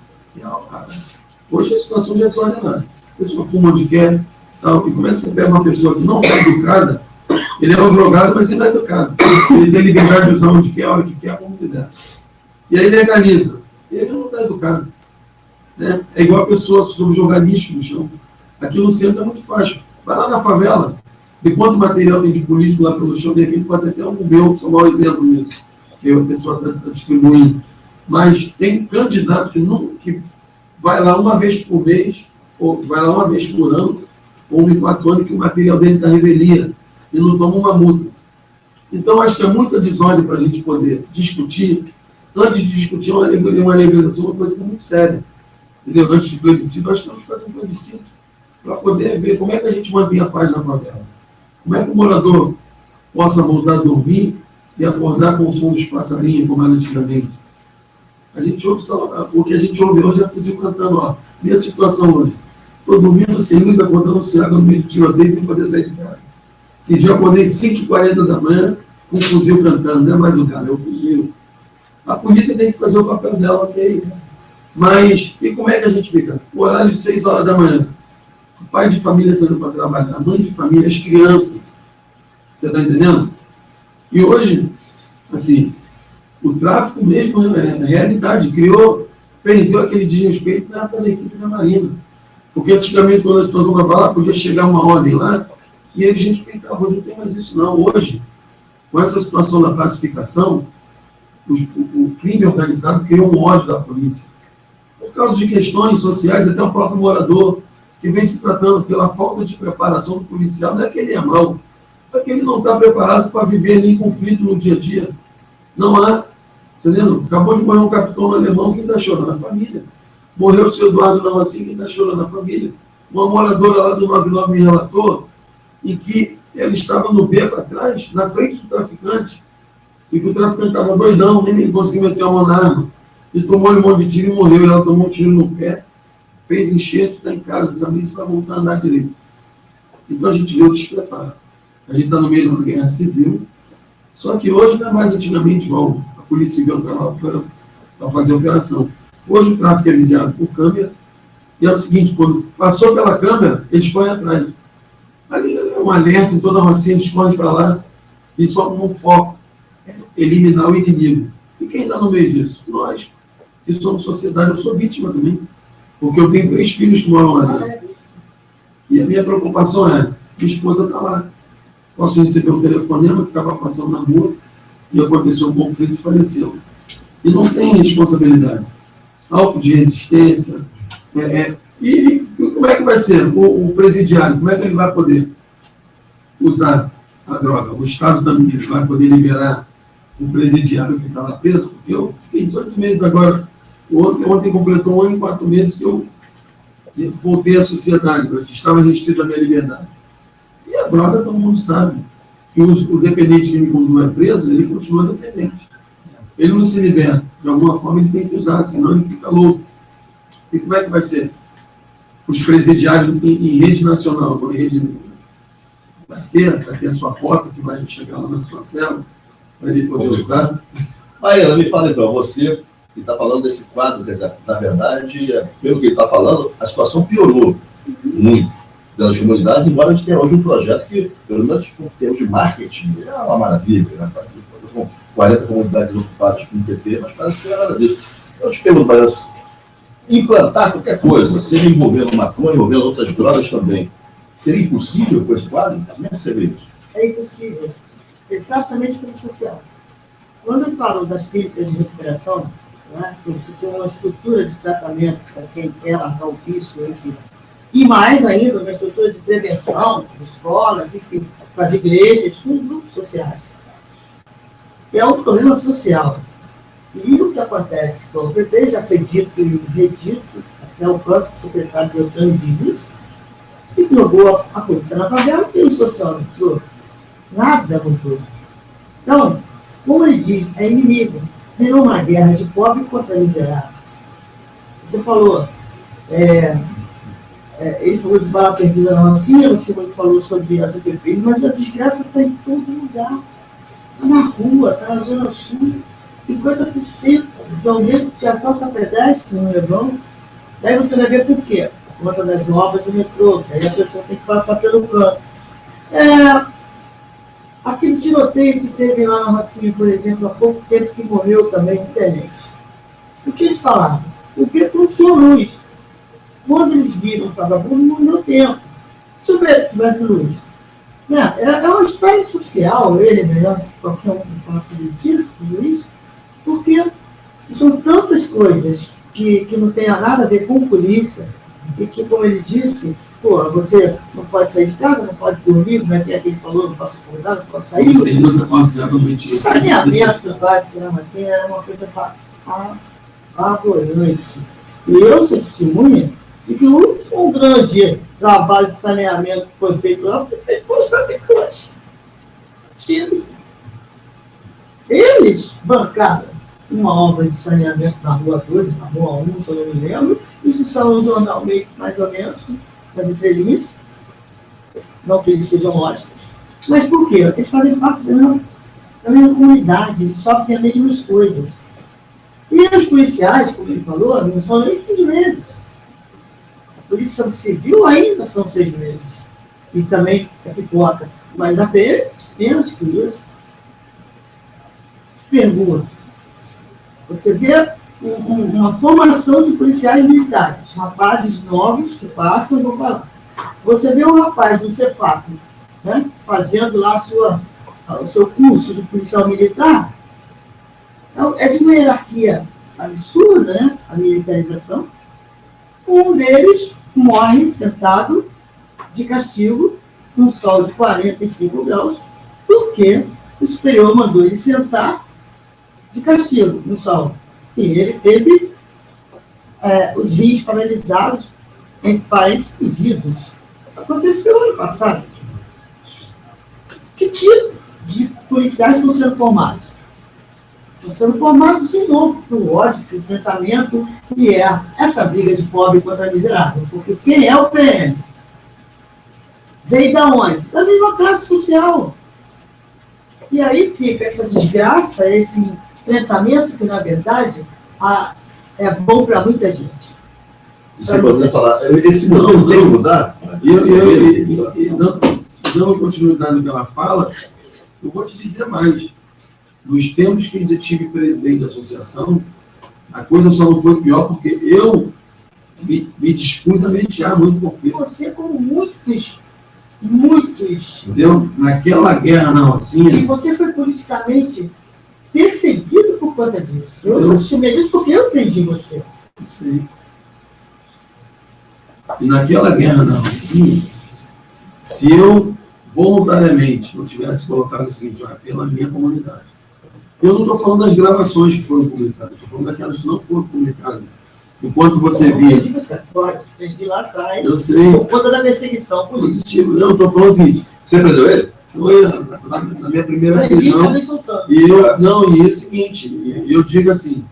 Hoje a situação já é desordenada. A pessoa fuma onde quer, tal, e como é que você pega uma pessoa que não está educada, ele é um drogado, mas ele não é educado. Ele tem liberdade de usar onde quer, a hora que quer, como quiser. E aí legaliza. Ele não está educado. Né? É igual a pessoa sobre jogar lixo no chão. Aqui no centro é muito fácil. Vai lá na favela, de quanto material tem de político lá pelo chão, de repente pode até um meu, sou um mau exemplo nisso, que a pessoa está distribuindo. Mas tem candidato que vai lá uma vez por mês, ou vai lá uma vez por ano, ou 1 em 4 anos, que o material dele está revelia e não toma uma multa. Então, acho que é muita desordem para a gente poder discutir. Antes de discutir uma legalização, uma coisa que é muito séria. Entendeu? Antes de plebiscito, nós temos que fazer um plebiscito para poder ver como é que a gente mantém a paz na favela. Como é que o morador possa voltar a dormir e acordar com o som dos passarinhos, como era antigamente. A gente ouve só, o que a gente ouve hoje é fuzil cantando, ó. Minha situação hoje. Estou dormindo sem luz, acordando sem água no meio do tiroteio, sem poder sair de casa. Esse dia eu acordei 5h40 da manhã, com um fuzil cantando, não é mais o cara, é o fuzil. A polícia tem que fazer o papel dela, ok? Mas, e como é que a gente fica? O horário de 6 horas da manhã. O pai de família saindo para trabalhar, a mãe de família, as crianças. Você está entendendo? E hoje, assim, o tráfico mesmo é realidade. Perdeu aquele desrespeito da equipe da Marinha. Porque antigamente, quando a situação estava lá, podia chegar uma ordem lá e eles respeitavam. Hoje não tem mais isso, não. Hoje, com essa situação da pacificação, o crime organizado criou um ódio da polícia. Por causa de questões sociais, até o próprio morador, que vem se tratando pela falta de preparação do policial, não é que ele é mau, é que ele não está preparado para viver ali em conflito no dia a dia. Não há. Você lembra? Acabou de morrer um capitão no Alemão, quem está chorando? A família. Morreu o seu Eduardo na Rocinha, quem está chorando? A família. Uma moradora lá do 99 me relatou em que ela estava no beco atrás, na frente do traficante, e que o traficante estava doidão, nem conseguiu meter a mão na arma, e tomou-lhe um monte de tiro e morreu. E ela tomou um tiro no pé, fez enxerto, está em casa, dessa vez vai voltar a andar direito. Então a gente vê o despreparo. A gente está no meio de uma guerra civil, só que hoje não é mais antigamente igual a Polícia Civil para fazer a operação. Hoje o tráfico é vigiado por câmera, e é o seguinte, quando passou pela câmera, eles correm atrás. Ali é um alerta em toda a Rocinha, eles correm para lá, e só com um foco, eliminar o inimigo. E quem está no meio disso? Nós, que somos sociedade. Eu sou vítima também, porque eu tenho 3 filhos que moram lá dentro. E a minha preocupação é, minha esposa está lá. Posso receber um telefonema que estava passando na rua e aconteceu um conflito e faleceu. E não tem responsabilidade. Auto de resistência. E como é que vai ser o presidiário? Como é que ele vai poder usar a droga? O Estado também vai poder liberar o presidiário que está lá preso? Porque eu fiquei 18 meses agora. Ontem completou 1 ano e 4 meses que eu voltei à sociedade. Eu estava restrito à minha liberdade. E a droga, todo mundo sabe. Que o dependente que quando é preso, ele continua dependente. Ele não se liberta. De alguma forma, ele tem que usar, senão ele fica louco. E como é que vai ser? Os presidiários em rede nacional, em rede vai ter a sua porta que vai chegar lá na sua cela, para ele poder usar. Mariana, me fala então, você que está falando desse quadro, quer dizer, na verdade, pelo que ele está falando, a situação piorou muito das comunidades, embora a gente tenha hoje um projeto que, pelo menos em termos de marketing, é uma maravilha, né? Com 40 comunidades ocupadas com ITP, mas parece que não é nada disso. Eu te pergunto, parece, implantar qualquer coisa, seja envolvendo maconha, envolvendo outras drogas também, seria impossível com esse quadro? Como é que você vê isso? É impossível, exatamente pelo social. Quando eu falo das clínicas de recuperação, né, que você tem uma estrutura de tratamento para quem quer largar o vício, enfim, e mais ainda, uma estrutura de prevenção, as escolas, enfim, com as igrejas, com os grupos sociais. É um problema social. E o que acontece? O PP já foi dito e redito, até o próprio secretário Beltrano diz isso, e jogou a polícia na favela e o social mudou. Nada mudou. Então, como ele diz, é inimigo. Tem uma guerra de pobre contra miserável. Você falou, ele falou de bala perdida na Rocinha, o senhor falou sobre as UPPs, mas a desgraça está em todo lugar. Está na rua, está na Zona Sul. 50% de aumento de assalto a pedestre no Leblon. Daí você vai ver por quê. Por conta das obras do metrô, que aí a pessoa tem que passar pelo canto. Aquele tiroteio que teve lá na Rocinha, por exemplo, há pouco tempo, que morreu também um tenente. O que eles falavam? O que funcionou luz. Quando eles viram os vagabundos, não deu tempo. Se o preto tivesse luz. É uma história social, ele é melhor que qualquer um que fala sobre isso, porque são tantas coisas que não tem nada a ver com polícia, e que, como ele disse, você não pode sair de casa, não pode dormir, como é que ele falou, não posso acordar, não posso sair. Você usa consideravelmente isso. Saneamento básico, assim, é uma coisa apavorante. E eu sou testemunha de que o último grande trabalho de saneamento que foi feito lá foi feito por os traficantes. Eles bancaram uma obra de saneamento na Rua 12, na Rua 1, se eu não me lembro. Isso são um jornal meio que mais ou menos, nas entrelinhas. Não que eles sejam lógicos. Mas por quê? Eles fazem parte da mesma comunidade, eles sofrem as mesmas coisas. E os policiais, como ele falou, não são nem 6 meses. A Polícia Civil ainda são 6 meses. E também é pipoca. Mas a PM, menos que isso. Te pergunto, você vê uma formação de policiais militares, rapazes novos que passam e vão para lá. Você vê um rapaz no Cefap, né, fazendo lá o seu curso de policial militar, é de uma hierarquia absurda, né, a militarização. Um deles morre sentado de castigo, num sol de 45 graus, porque o superior mandou ele sentar de castigo no sol. E ele teve os rins paralisados, entre parênteses, cozidos. Isso aconteceu ano passado. Que tipo de policiais estão sendo formados? Estão sendo formados de novo para o ódio, para o enfrentamento, que é essa briga de pobre contra miserável. Porque quem é o PM? Veio da onde? Da mesma classe social. E aí fica essa desgraça, esse enfrentamento que, na verdade, é bom para muita gente. Você pode falar, esse modelo tem que mudar? Dando continuidade no que ela fala, eu vou te dizer mais. Nos tempos que eu tive presidente da associação, a coisa só não foi pior porque eu me dispus a mediar muito conflito. Você, como muitos. Entendeu? Naquela guerra na Rocinha. E você foi politicamente perseguido por conta disso. Eu assisti isso porque eu prendi você. Isso aí. E naquela guerra na Rocinha, se eu voluntariamente não tivesse colocado o seguinte, pela minha comunidade. Eu não estou falando das gravações que foram publicadas, estou falando daquelas que não foram publicadas. Enquanto você via. Eu prendi lá atrás. Eu sei. Por conta da perseguição política. Não, estou falando o seguinte. Você prendeu ele? Foi na minha primeira prisão. E é o seguinte, eu digo assim,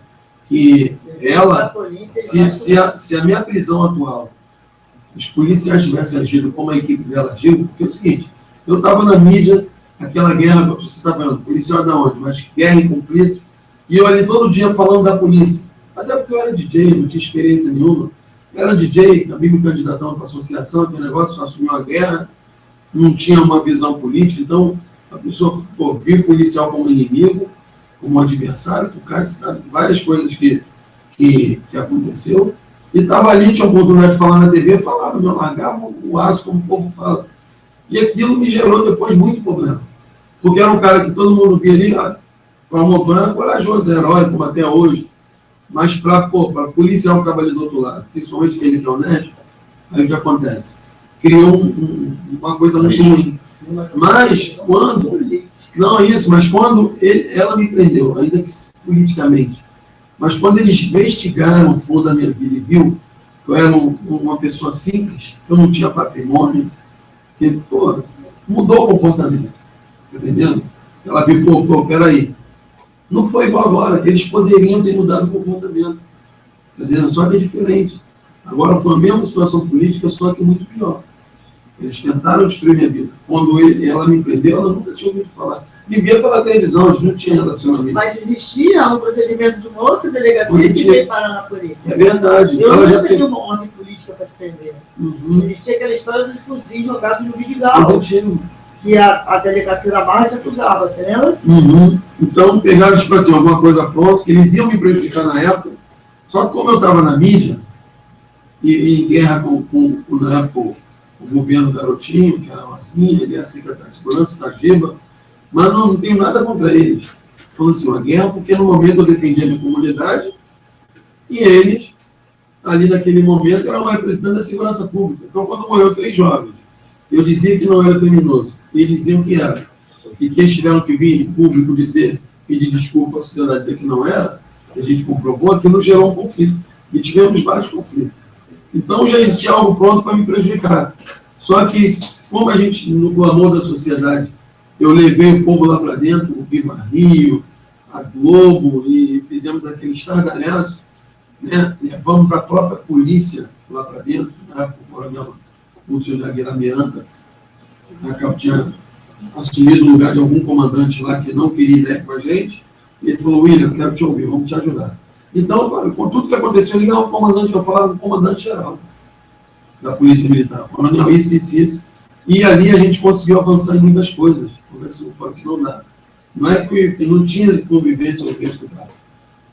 que ela, se a minha prisão atual, os policiais tivessem agido como a equipe dela agiu, porque é o seguinte, eu estava na mídia, aquela guerra que você está falando, policial da onde? Mas guerra e conflito, e eu ali todo dia falando da polícia. Até porque eu era DJ, não tinha experiência nenhuma. Eu era DJ, acabei me candidatando para a associação, aquele negócio, só assumiu a guerra, não tinha uma visão política, então a pessoa viu o policial como inimigo, como adversário, por causa de várias coisas que aconteceu. E estava ali, tinha a oportunidade de falar na TV, falava, me largava o aço, como o povo fala. E aquilo me gerou depois muito problema. Porque era um cara que todo mundo via ali, com a montanha, corajoso, herói, como até hoje. Mas para policial que estava ali do outro lado, principalmente aquele que é honesto, aí o que acontece? Criou uma coisa muito ruim. Mas quando... Não isso, mas quando ela me prendeu, ainda que politicamente, mas quando eles investigaram o fundo da minha vida e viu que eu era uma pessoa simples, que eu não tinha patrimônio, que, mudou o comportamento. Você entendendo? Ela viu, peraí. Não foi igual agora. Eles poderiam ter mudado o comportamento. Você entendeu? Só que é diferente. Agora foi a mesma situação política, só que muito pior. Eles tentaram destruir minha vida. Quando ela me prendeu, ela nunca tinha ouvido falar. Me via pela televisão, a gente não tinha relacionamento. Mas existia um procedimento de uma outra delegacia que veio parar na polícia. É verdade. Eu não recebi uma ordem política para te prender. Existia aquela história dos fuzis jogados no Vidigal. Que a delegacia da Barra te acusava, você lembra? Então, pegaram, tipo assim, alguma coisa pronta, que eles iam me prejudicar na época. Só que como eu estava na mídia, e em guerra na época, o governo Garotinho, que era assim, ele é a secretária de segurança, Tajiba, mas não tenho nada contra eles. Falando assim, uma guerra, porque no momento eu defendia a minha comunidade, e eles, ali naquele momento, eram representantes da segurança pública. Então, quando morreu 3 jovens, eu dizia que não era criminoso, e eles diziam que era. E que eles tiveram que vir em público pedir desculpa à sociedade, dizer que não era, que a gente comprovou, aquilo gerou um conflito. E tivemos vários conflitos. Então, já existia algo pronto para me prejudicar. Só que, como a gente, no clamor da sociedade, eu levei o povo lá para dentro, o Viva Rio, a Globo, e fizemos aquele estardalhaço, né? Levamos a própria polícia lá para dentro, né? O coronel Lúcio de Aguiar Miranda, tinha assumido o lugar de algum comandante lá que não queria ir com a gente, e ele falou, William, eu quero te ouvir, vamos te ajudar. Então, com tudo que aconteceu, eu ligava ao comandante, eu falava com o comandante-geral da Polícia Militar, falando, não, isso. E ali a gente conseguiu avançar em muitas coisas. Não é que não tinha convivência com o escutar.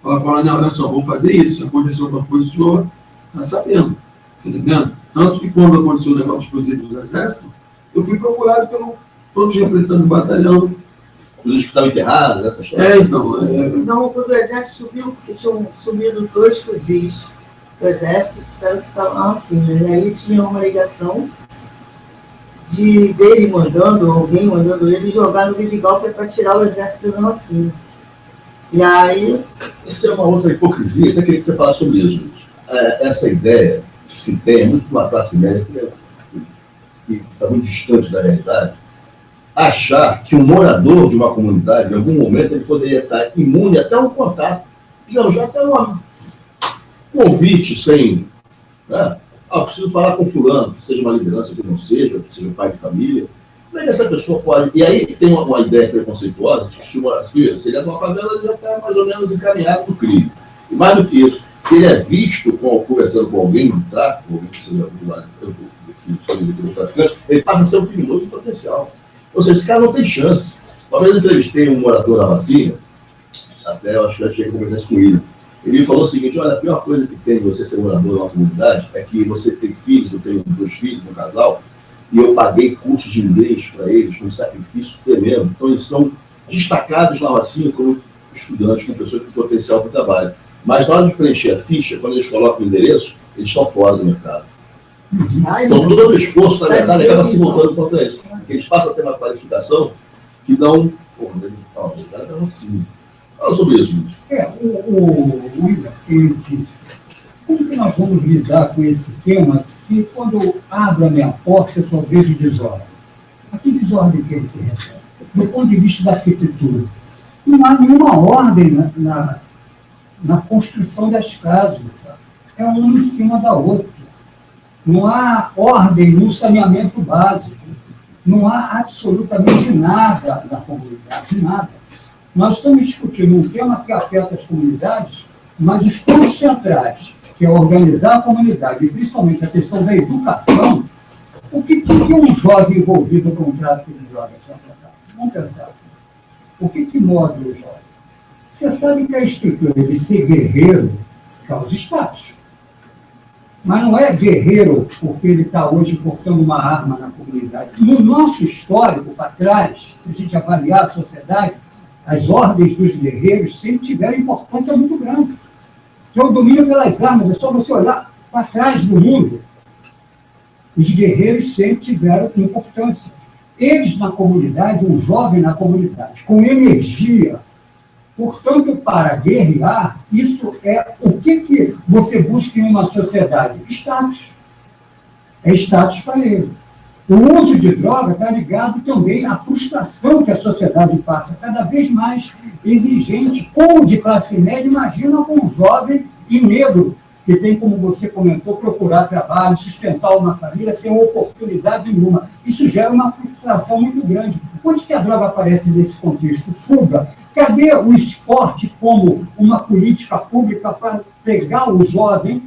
Fala, coronel, olha só, vamos fazer isso. Aconteceu alguma coisa, o senhor está sabendo. Você está entendendo? Tanto que quando aconteceu o negócio explosivo do Exército, eu fui procurado por todos os representantes do batalhão. Os que estavam enterrados, essa história. Então, quando o Exército subiu, tinham subido 2 fuzis do Exército, disseram que estavam assim, né? Aí tinha uma ligação dele mandando, alguém mandando ele jogar no Vidigal para tirar o Exército do assim. E aí... Isso é uma outra hipocrisia, até queria que você falasse sobre isso, Luiz. Essa ideia que se tem, é muito uma classe média que está muito distante da realidade, achar que um morador de uma comunidade, em algum momento, ele poderia estar imune até um contato, digamos, já até um convite sem... Né? Preciso falar com fulano, que seja uma liderança, que não seja, que seja um pai de família. Como é que essa pessoa pode... E aí tem uma ideia preconceituosa de que se ele é de uma favela, ele já está mais ou menos encaminhado no crime. E mais do que isso, se ele é visto conversando com alguém no tráfico, alguém que seja do traficante, ele passa a ser um criminoso em potencial. Ou seja, esse cara não tem chance. Uma vez eu entrevistei um morador da Rocinha, até eu acho que já tinha que conversar isso com ele. Ele falou o seguinte, olha, a pior coisa que tem você ser morador de uma comunidade é que você tem filhos, eu tenho 2 filhos, um casal, e eu paguei cursos de inglês para eles, com um sacrifício tremendo. Então eles são destacados na Rocinha como estudantes, como pessoas com potencial para o trabalho. Mas na hora de preencher a ficha, quando eles colocam o endereço, eles estão fora do mercado. Então todo o esforço, na verdade, acaba se voltando contra eles. Porque eles passam a ter uma qualificação que não... Pô, o cara está assim. Fala sobre isso, Luiz. O William, ele disse, como que nós vamos lidar com esse tema se quando eu abro a minha porta eu só vejo desordem? A que desordem que ele se refere? Do ponto de vista da arquitetura. Não há nenhuma ordem na construção das casas. É uma em cima da outra. Não há ordem no saneamento básico. Não há absolutamente nada na comunidade, nada. Nós estamos discutindo um tema que afeta as comunidades, mas os pontos centrais, que é organizar a comunidade, e principalmente a questão da educação, o que um jovem envolvido com o tráfico de drogas vai tratar? Vamos pensar. O que move o jovem? Você sabe que a estrutura de ser guerreiro causa status. Mas não é guerreiro porque ele está hoje portando uma arma na comunidade. No nosso histórico, para trás, se a gente avaliar a sociedade, as ordens dos guerreiros sempre tiveram importância muito grande. Que é o domínio pelas armas, é só você olhar para trás do mundo. Os guerreiros sempre tiveram importância. Eles na comunidade, um jovem na comunidade, com energia. Portanto, para guerrear, isso é o que você busca em uma sociedade? Status. É status para ele. O uso de droga está ligado também à frustração que a sociedade passa, cada vez mais exigente, como de classe média, imagina com um jovem e negro, que tem, como você comentou, procurar trabalho, sustentar uma família sem oportunidade nenhuma. Isso gera uma frustração muito grande. Onde que a droga aparece nesse contexto? Fuga. Cadê o esporte como uma política pública para pegar o jovem,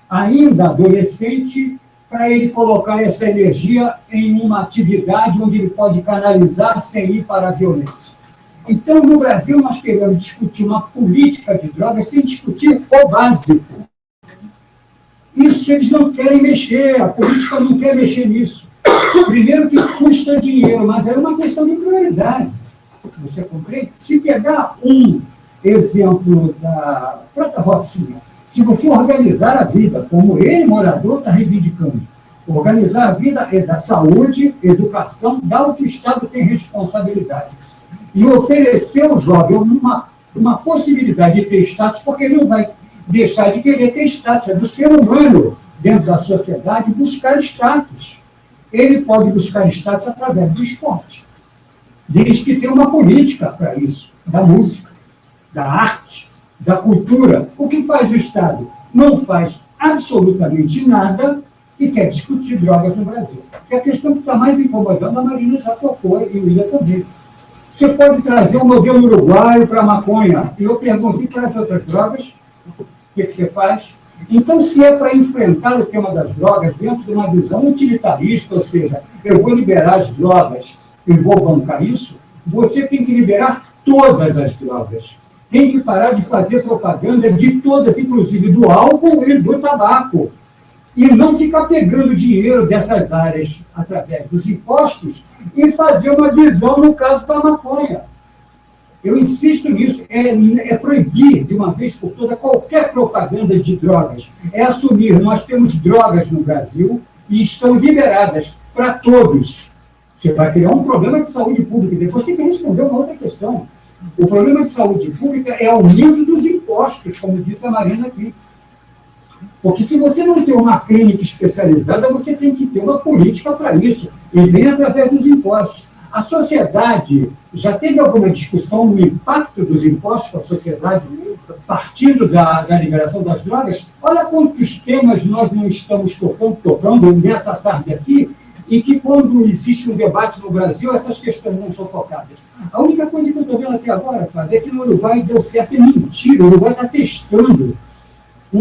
ainda adolescente, para ele colocar essa energia em uma atividade onde ele pode canalizar sem ir para a violência? Então, no Brasil, nós queremos discutir uma política de drogas sem discutir o básico. Isso eles não querem mexer, a política não quer mexer nisso. Primeiro que custa dinheiro, mas é uma questão de prioridade. Você compreende? Se pegar um exemplo da própria Rocinha, se você organizar a vida, como ele, morador, está reivindicando, organizar a vida é da saúde, educação, da o que o Estado tem responsabilidade. E oferecer ao jovem uma possibilidade de ter status, porque ele não vai deixar de querer ter status. É do ser humano, dentro da sociedade, buscar status. Ele pode buscar status através do esporte. Desde que tenha uma política para isso, da música, da arte, da cultura. O que faz o Estado? Não faz absolutamente nada e quer discutir drogas no Brasil. Que é a questão que está mais incomodando, a Marina já tocou e o William também. Você pode trazer um modelo uruguaio para a maconha. E eu pergunto, e para as outras drogas? O que você faz? Então, se é para enfrentar o tema das drogas dentro de uma visão utilitarista, ou seja, eu vou liberar as drogas e vou bancar isso, você tem que liberar todas as drogas. Tem que parar de fazer propaganda de todas, inclusive do álcool e do tabaco. E não ficar pegando dinheiro dessas áreas através dos impostos e fazer uma visão no caso da maconha. Eu insisto nisso, é proibir de uma vez por todas qualquer propaganda de drogas. É assumir, nós temos drogas no Brasil e estão liberadas para todos. Você vai criar um problema de saúde pública. Depois tem que responder uma outra questão. O problema de saúde pública é aumento dos impostos, como disse a Marina aqui. Porque se você não tem uma clínica especializada, você tem que ter uma política para isso. E vem através dos impostos. A sociedade já teve alguma discussão no impacto dos impostos para a sociedade, partindo da liberação das drogas? Olha quantos temas nós não estamos tocando nessa tarde aqui, e que quando existe um debate no Brasil, essas questões não são focadas. A única coisa que eu estou vendo até agora, Fábio, é que no Uruguai deu certo, é mentira, o Uruguai está testando. O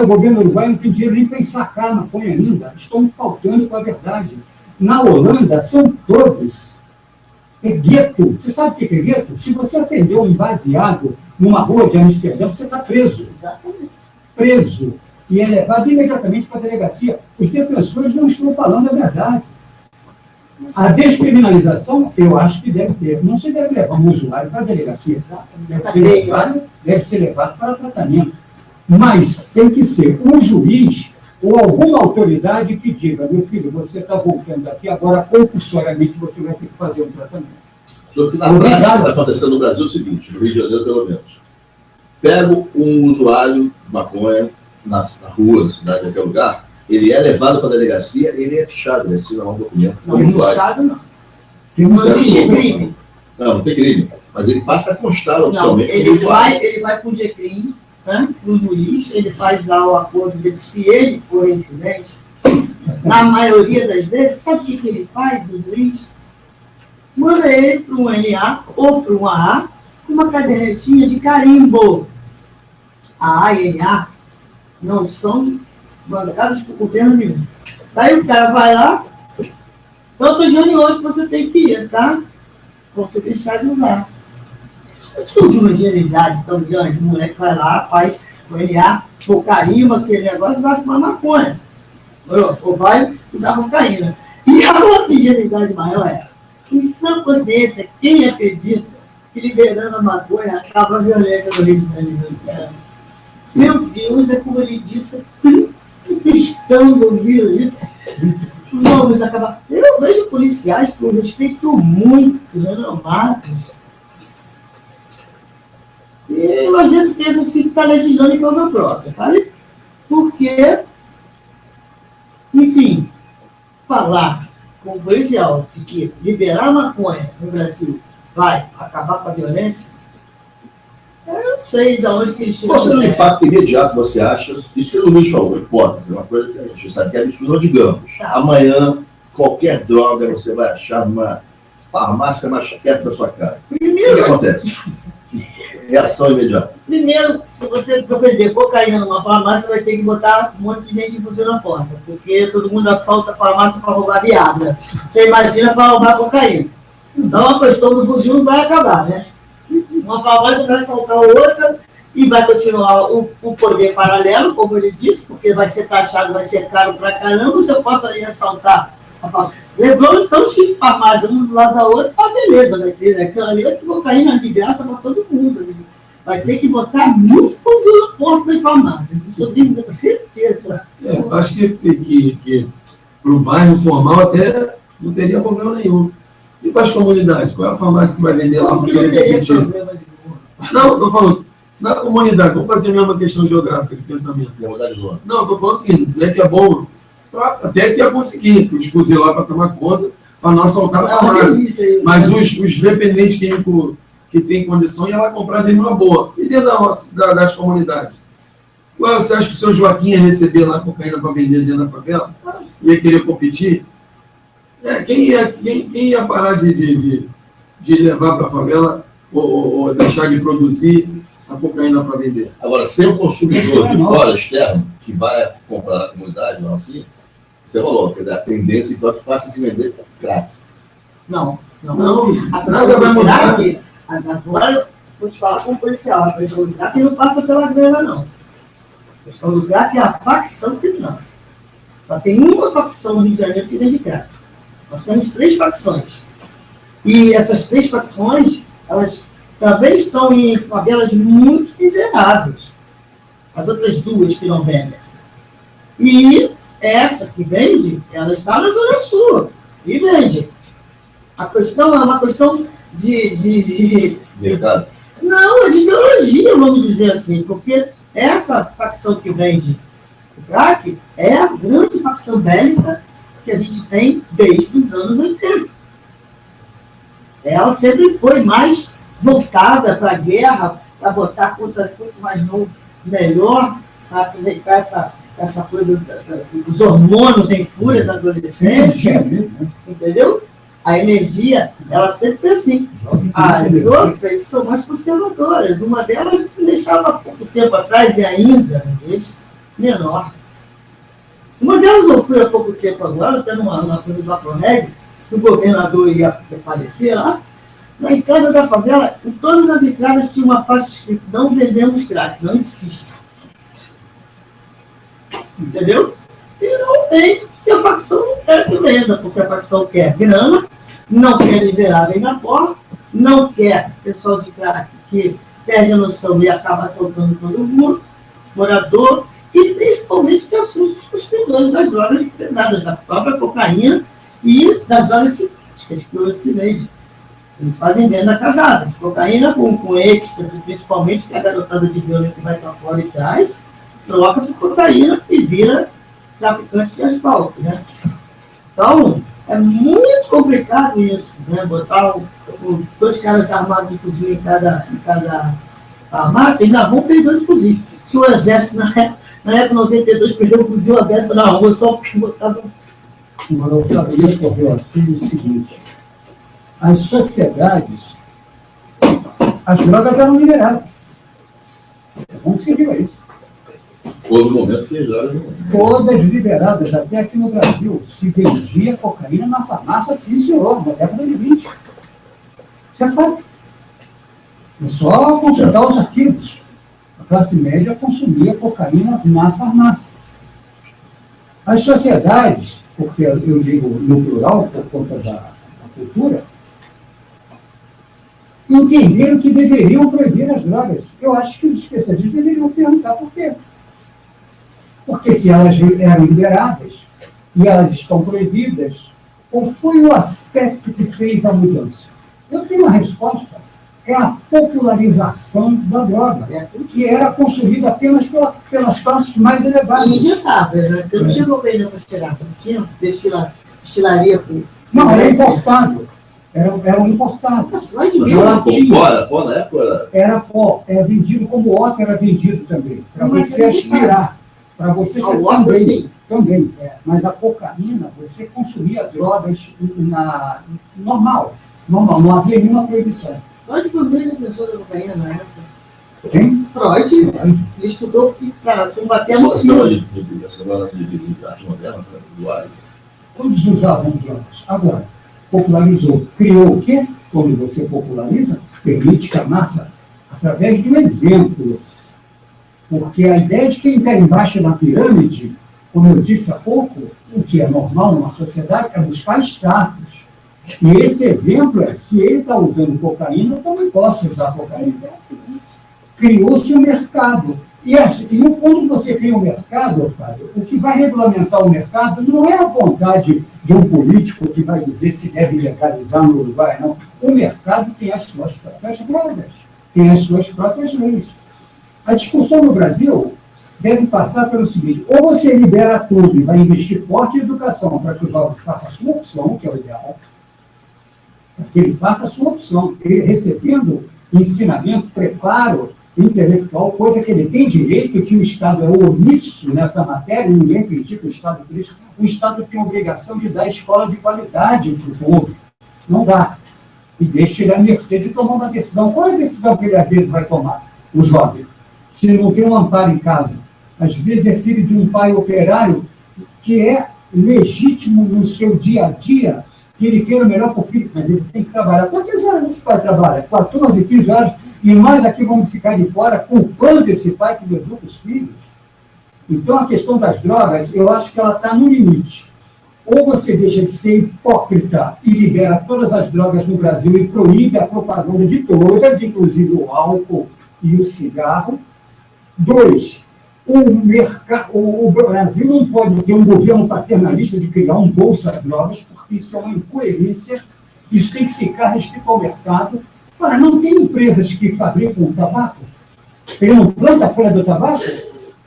governo uruguaio não tem dinheiro nem para ensacar a maconha ainda, estão faltando com a verdade. Na Holanda, são todos. É gueto. Você sabe o que é gueto? Se você acender um baseado numa rua de Amsterdã, você está preso. Exatamente. Preso. E é levado imediatamente para a delegacia. Os defensores não estão falando a verdade. A descriminalização, eu acho que deve ter. Não se deve levar um usuário para a delegacia. Deve ser levado para tratamento. Mas tem que ser um juiz ou alguma autoridade que diga, meu filho, você está voltando aqui, agora compulsoriamente você vai ter que fazer um tratamento. Só que na prática está acontecendo no Brasil é o seguinte, no Rio de Janeiro pelo menos. Pego um usuário de maconha na rua, na cidade, em qualquer lugar, ele é levado para a delegacia, ele é fichado, ele assina um documento. Não, fichado não. Não existe crime. Não tem crime. Mas ele passa a constar oficialmente. Ele vai para o GCRIM, né, para o juiz, ele faz lá o acordo dele, se ele for reincidente. Na maioria das vezes, sabe o que ele faz, o juiz? Manda ele para um NA ou para um AA com uma cadernetinha de carimbo. A AA e NA não são bancados por governo nenhum. Daí o cara vai lá, tantas reuniões que você tem que ir, tá? Você deixar de usar. Tudo de uma ingenuidade tão grande. O moleque vai lá, faz o NA, cocaína, aquele negócio, vai fumar maconha. Ou vai usar cocaína. E a outra ingenuidade maior é, em sã consciência, quem acredita que liberando a maconha acaba a violência do Rio de Janeiro? Meu Deus, é como ele disse, que cristão do Rio, isso. Vamos acabar. Eu vejo policiais que eu respeito muito, renomados. E eu, às vezes, penso assim que está legislando em causa própria, sabe? Porque, enfim, falar com o policial de que liberar a maconha no Brasil vai acabar com a violência, eu não sei de onde que eles tiram. Qual será o impacto imediato, você acha? Isso que o Luiz falou, hipótese, é uma coisa que a gente sabe que é absurdo, digamos. Tá. Amanhã, qualquer droga você vai achar numa farmácia mais perto da sua casa. O que acontece? Reação imediata. Primeiro, se você for vender cocaína numa farmácia, vai ter que botar um monte de gente em função na porta, porque todo mundo assalta a farmácia para roubar viada. Você imagina para roubar cocaína. Então a questão do fuzil não vai acabar, né? Uma farmácia vai assaltar outra e vai continuar o poder paralelo, como ele disse, porque vai ser taxado, vai ser caro pra caramba, se eu posso ali assaltar a farmácia. Lembrou então de farmácia, um do lado da outra, tá beleza, vai ser, né? Aquela ali é cocaína de graça para todo mundo. Né? Vai ter que botar muito fuzil na porta das farmácias, isso eu tenho certeza. Eu acho que para o bairro formal até não teria problema nenhum. E para as comunidades? Qual é a farmácia que vai vender lá? Não teria problema nenhum. Não, estou falando, na comunidade, vamos fazer a mesma questão geográfica de pensamento. Não, estou falando o seguinte, não é que é bom, até que ia conseguir, os fuzil lá para tomar conta, para não assaltar a farmácia. Mas os dependentes químicos que têm condição, ia lá comprar dentro de uma boa. E dentro das comunidades? Ué, você acha que o seu Joaquim ia receber lá cocaína para vender dentro da favela? Ia querer competir? Quem ia parar de levar para a favela ou deixar de produzir a cocaína para vender? Agora, sem o consumidor de fora, externo, que vai comprar na comunidade, não assim, você falou, quer dizer, a tendência então é que passa a se vender crack. Não. Nada vai mudar. Agora, vou te falar como policial, a questão do crack não passa pela grana, não. A questão do crack é a facção que transa. Só tem uma facção no Rio de Janeiro que vende crack. Nós temos 3 facções. E essas 3 facções, elas também estão em favelas muito miseráveis. As outras 2 que não vendem. E essa que vende, ela está na Zona Sul. E vende. A questão é uma questão de Mercado. Não, é de ideologia, vamos dizer assim. Porque essa facção que vende o crack é a grande facção bélica que a gente tem desde os anos 80. Ela sempre foi mais voltada para a guerra, para botar contra quanto mais novo, melhor, para aproveitar essa coisa dos hormônios em fúria da adolescência, entendeu? A energia, ela sempre foi assim. As outras são mais conservadoras. Uma delas deixava há pouco tempo atrás e ainda menor. Uma delas eu fui há pouco tempo agora, tendo uma coisa do Afroneg, que o governador ia aparecer lá. Na entrada da favela, em todas as entradas tinha uma faixa escrita: não vendemos crack, não insista. Entendeu? E não vende, porque a facção não quer que venda, porque a facção quer grana, não quer miseráveis na porta, não quer pessoal de crack que perde a noção e acaba assaltando todo mundo, morador, e principalmente que assusta os consumidores das drogas pesadas, da própria cocaína e das drogas sintéticas que hoje se vende. Eles fazem venda casada, de cocaína com êxtase, principalmente, que a garotada de violência que vai para fora e traz, troca por cocaína e vira traficante de asfalto, né? Então, é muito complicado isso, né? Botar 2 caras armados de fuzil em cada farmácia, ainda vão perder 2 fuzis. Se o exército, na época 92, perdeu o fuzil a beça na rua só porque botava... Agora, o que ocorreu aqui é o seguinte: as sociedades, as drogas eram liberadas. Vamos seguir a isso. Houve um momento que já... Todas liberadas, até aqui no Brasil, se vendia cocaína na farmácia, sim, senhor, na década de 20. Isso é fato. É só consultar os arquivos. A classe média consumia cocaína na farmácia. As sociedades, porque eu digo no plural, por conta da cultura, entenderam que deveriam proibir as drogas. Eu acho que os especialistas deveriam perguntar por quê. Porque se elas eram liberadas e elas estão proibidas, qual foi o aspecto que fez a mudança? Eu tenho uma resposta. É a popularização da droga, que era consumida apenas pelas classes mais elevadas. Injetável, né? Porque não tinha cocaína para tirar, não tinha destilaria com... Não, era importado. Eram importados. Pó na época? Era pó. Era vendido como ópio, era vendido também. Para você aspirar. Para você também. Mas a cocaína, você consumia drogas normal. Não havia nenhuma proibição. Freud foi muito defensor da cocaína na época. Quem? Freud. Ele estudou para combater a morfina. Essa de arte moderna, do ar. Todos usavam drogas. Agora, popularizou. Criou o quê? Quando você populariza, permite que a massa, através de um exemplo, porque a ideia de quem está embaixo da pirâmide, como eu disse há pouco, o que é normal numa sociedade é buscar status. E esse exemplo é, se ele está usando cocaína, eu também posso usar cocaína. Criou-se um mercado. E quando você cria um mercado, Fábio, o que vai regulamentar o mercado não é a vontade de um político que vai dizer se deve legalizar no Uruguai, não. O mercado tem as suas próprias regras, tem as suas próprias leis. A discussão no Brasil deve passar pelo seguinte: ou você libera tudo e vai investir forte em educação para que o jovem faça a sua opção, que é o ideal, para que ele faça a sua opção, ele recebendo ensinamento, preparo intelectual, coisa que ele tem direito, que o Estado é omisso nessa matéria, ninguém critica o Estado por isso. O Estado tem a obrigação de dar escola de qualidade para o povo. Não dá. E deixa ele à mercê de tomar uma decisão. Qual é a decisão que ele, às vezes, vai tomar? O jovem. Se ele não tem um amparo em casa. Às vezes é filho de um pai operário que é legítimo no seu dia a dia, que ele queira o melhor para o filho, mas ele tem que trabalhar. Quantas horas esse pai trabalha? 14, 15 horas. E nós aqui vamos ficar de fora culpando esse pai que educa os filhos. Então, a questão das drogas, eu acho que ela está no limite. Ou você deixa de ser hipócrita e libera todas as drogas no Brasil e proíbe a propaganda de todas, inclusive o álcool e o cigarro. 2, o Brasil não pode ter um governo paternalista de criar um bolsa drogas, porque isso é uma incoerência, isso tem que ficar restrito ao mercado. Ora, não tem empresas que fabricam tabaco? Ele não planta a folha do tabaco?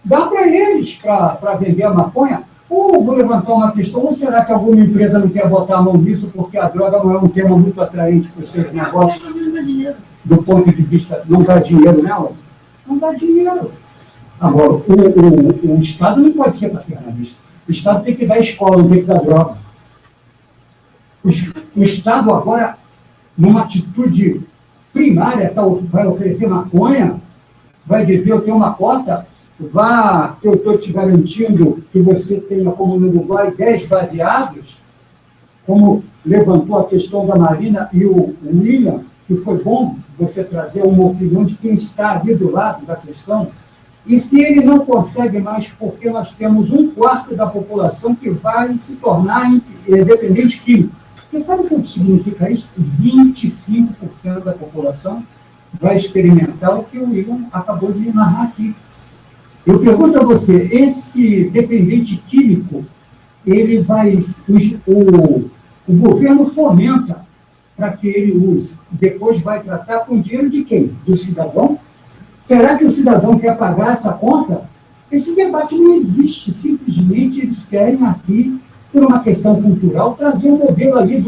Dá para eles para vender a maconha? Ou vou levantar uma questão, ou será que alguma empresa não quer botar a mão nisso porque a droga não é um tema muito atraente para os seus negócios? Do ponto de vista, não dá dinheiro nela? Não dá dinheiro. Agora, o Estado não pode ser paternalista. O Estado tem que dar escola, não tem que dar droga. O Estado agora, numa atitude primária, vai oferecer maconha, vai dizer, eu tenho uma cota, vá, eu estou te garantindo que você tenha, como no Uruguai, 10 baseados, como levantou a questão da Marina e o William, que foi bom você trazer uma opinião de quem está ali do lado da questão. E se ele não consegue mais, porque nós temos 1/4 da população que vai se tornar dependente químico. Você sabe o que significa isso? 25% da população vai experimentar o que o William acabou de narrar aqui. Eu pergunto a você, esse dependente químico, ele vai, o governo fomenta para que ele use, depois vai tratar com dinheiro de quem? Do cidadão? Será que o cidadão quer pagar essa conta? Esse debate não existe, simplesmente eles querem aqui, por uma questão cultural, trazer um modelo ali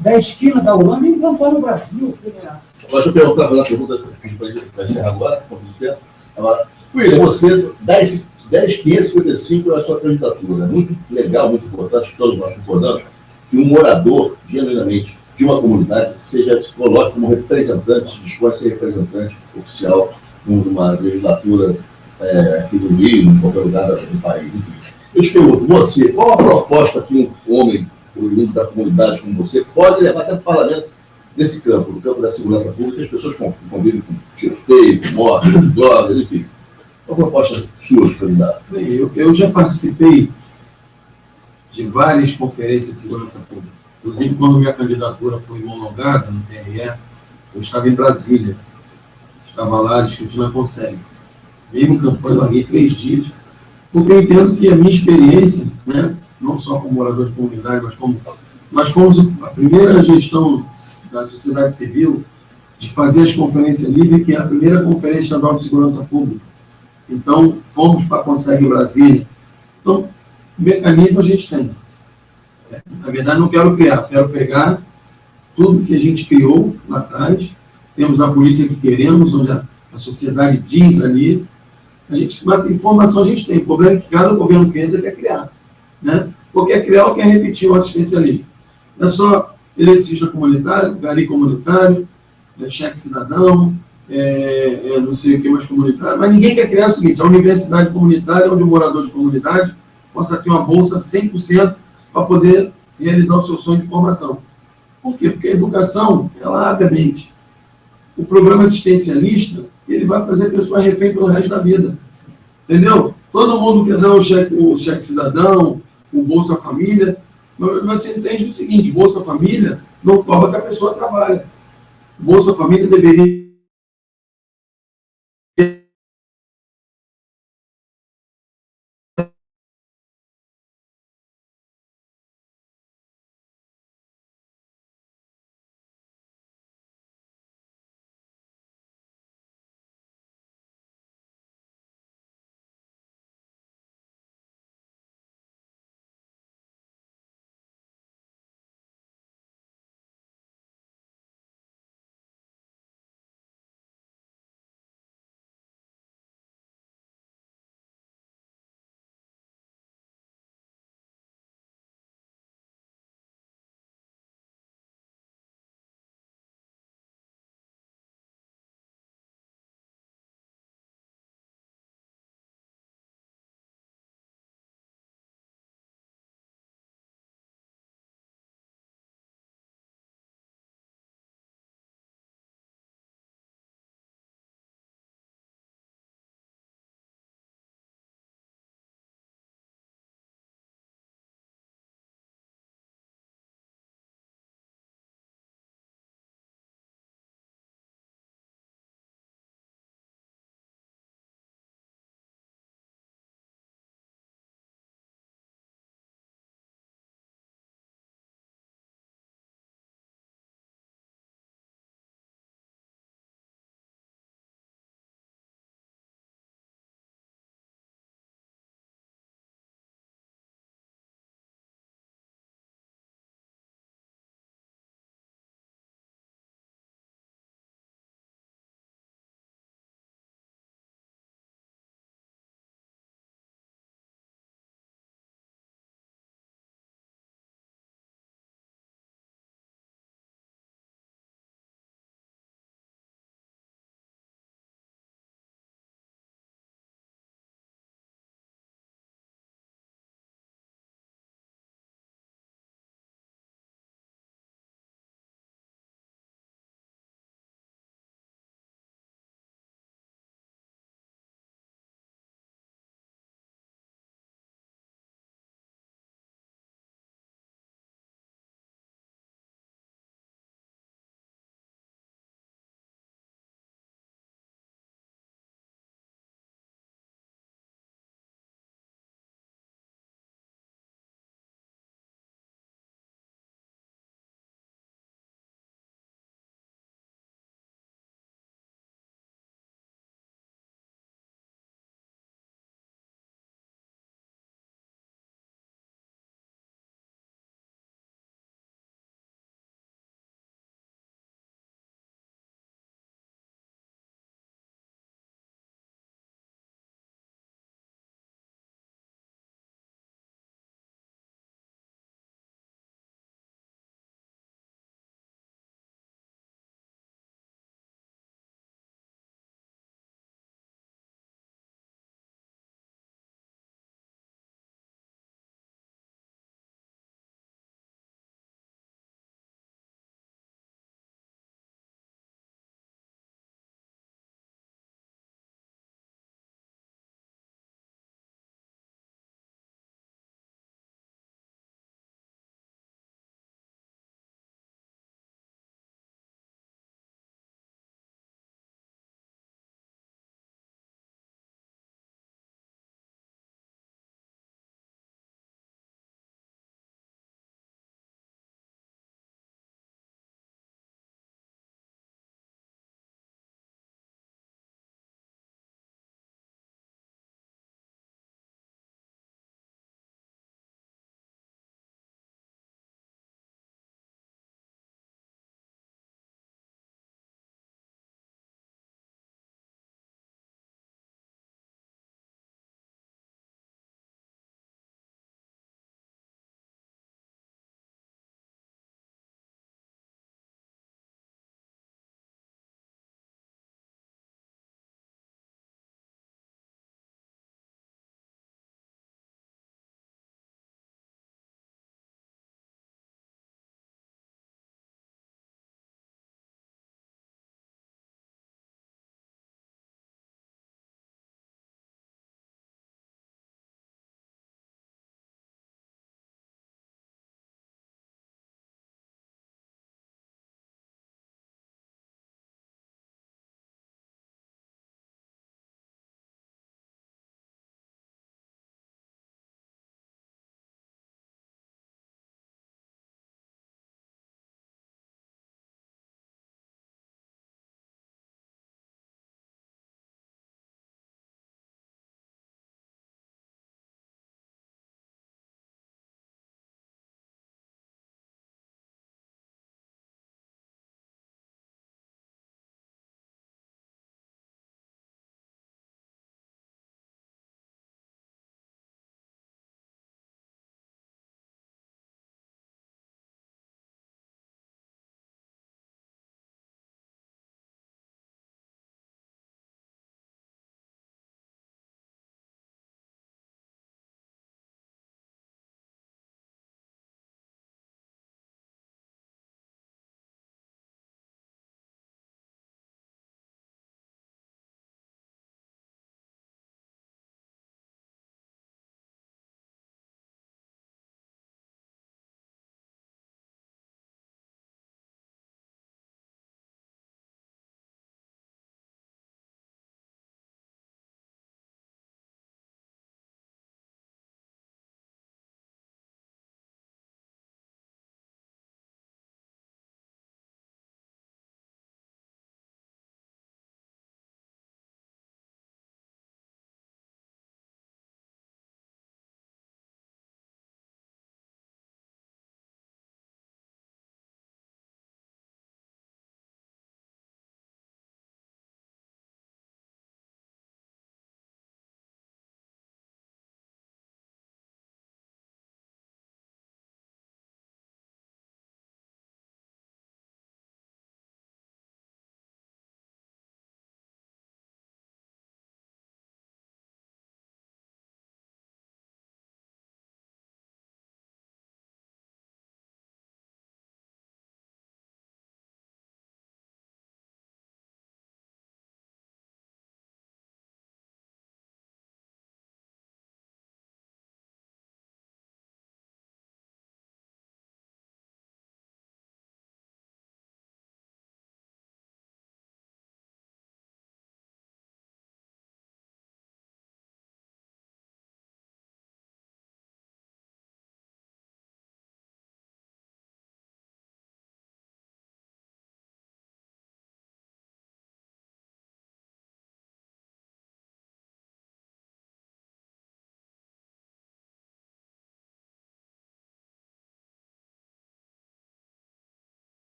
da esquina da Holanda e implantar no Brasil. Deixa eu perguntar uma pergunta para encerrar agora, por muito tempo. Agora, William, você, 10.555 é a sua candidatura. Muito legal, muito importante, todos nós concordamos, que um morador, genuinamente, de uma comunidade, se coloque como representante, se dispõe a ser representante oficial numa legislatura aqui do Rio, em qualquer lugar do país. Enfim. Eu te pergunto, você, qual a proposta que um homem, oriundo da comunidade como você, pode levar até para o parlamento nesse campo, no campo da segurança pública, as pessoas convivem com tiroteio, com morte, com drogas, enfim. Qual a proposta sua de candidato? Eu já participei de várias conferências de segurança pública. Inclusive, quando minha candidatura foi homologada no TRE, eu estava em Brasília. Estava lá discutindo a Conselho. Veio uma campanha, larguei 3 dias, porque eu entendo que a minha experiência, né, não só como morador de comunidade, mas como nós fomos a primeira gestão da sociedade civil de fazer as conferências livres, que é a primeira conferência estadual de segurança pública. Então, fomos para a Conselho em Brasília. Então, o mecanismo a gente tem. Na verdade, não quero criar, quero pegar tudo que a gente criou lá atrás. Temos a polícia que queremos, onde a sociedade diz ali. Mas informação a gente tem. O problema é que cada governo que entra quer criar. Né? Ou quer criar ou quer repetir o assistencialismo. Não é só eletricista comunitário, gari comunitário, cheque cidadão, não sei o que mais comunitário, mas ninguém quer criar o seguinte, a universidade comunitária, onde o morador de comunidade possa ter uma bolsa 100% para poder realizar o seu sonho de formação. Por quê? Porque a educação, ela abre a mente. O programa assistencialista, ele vai fazer a pessoa refém pelo resto da vida. Entendeu? Todo mundo quer dar o cheque cidadão, o Bolsa Família, mas você entende o seguinte, Bolsa Família não cobra que a pessoa trabalha. Bolsa Família deveria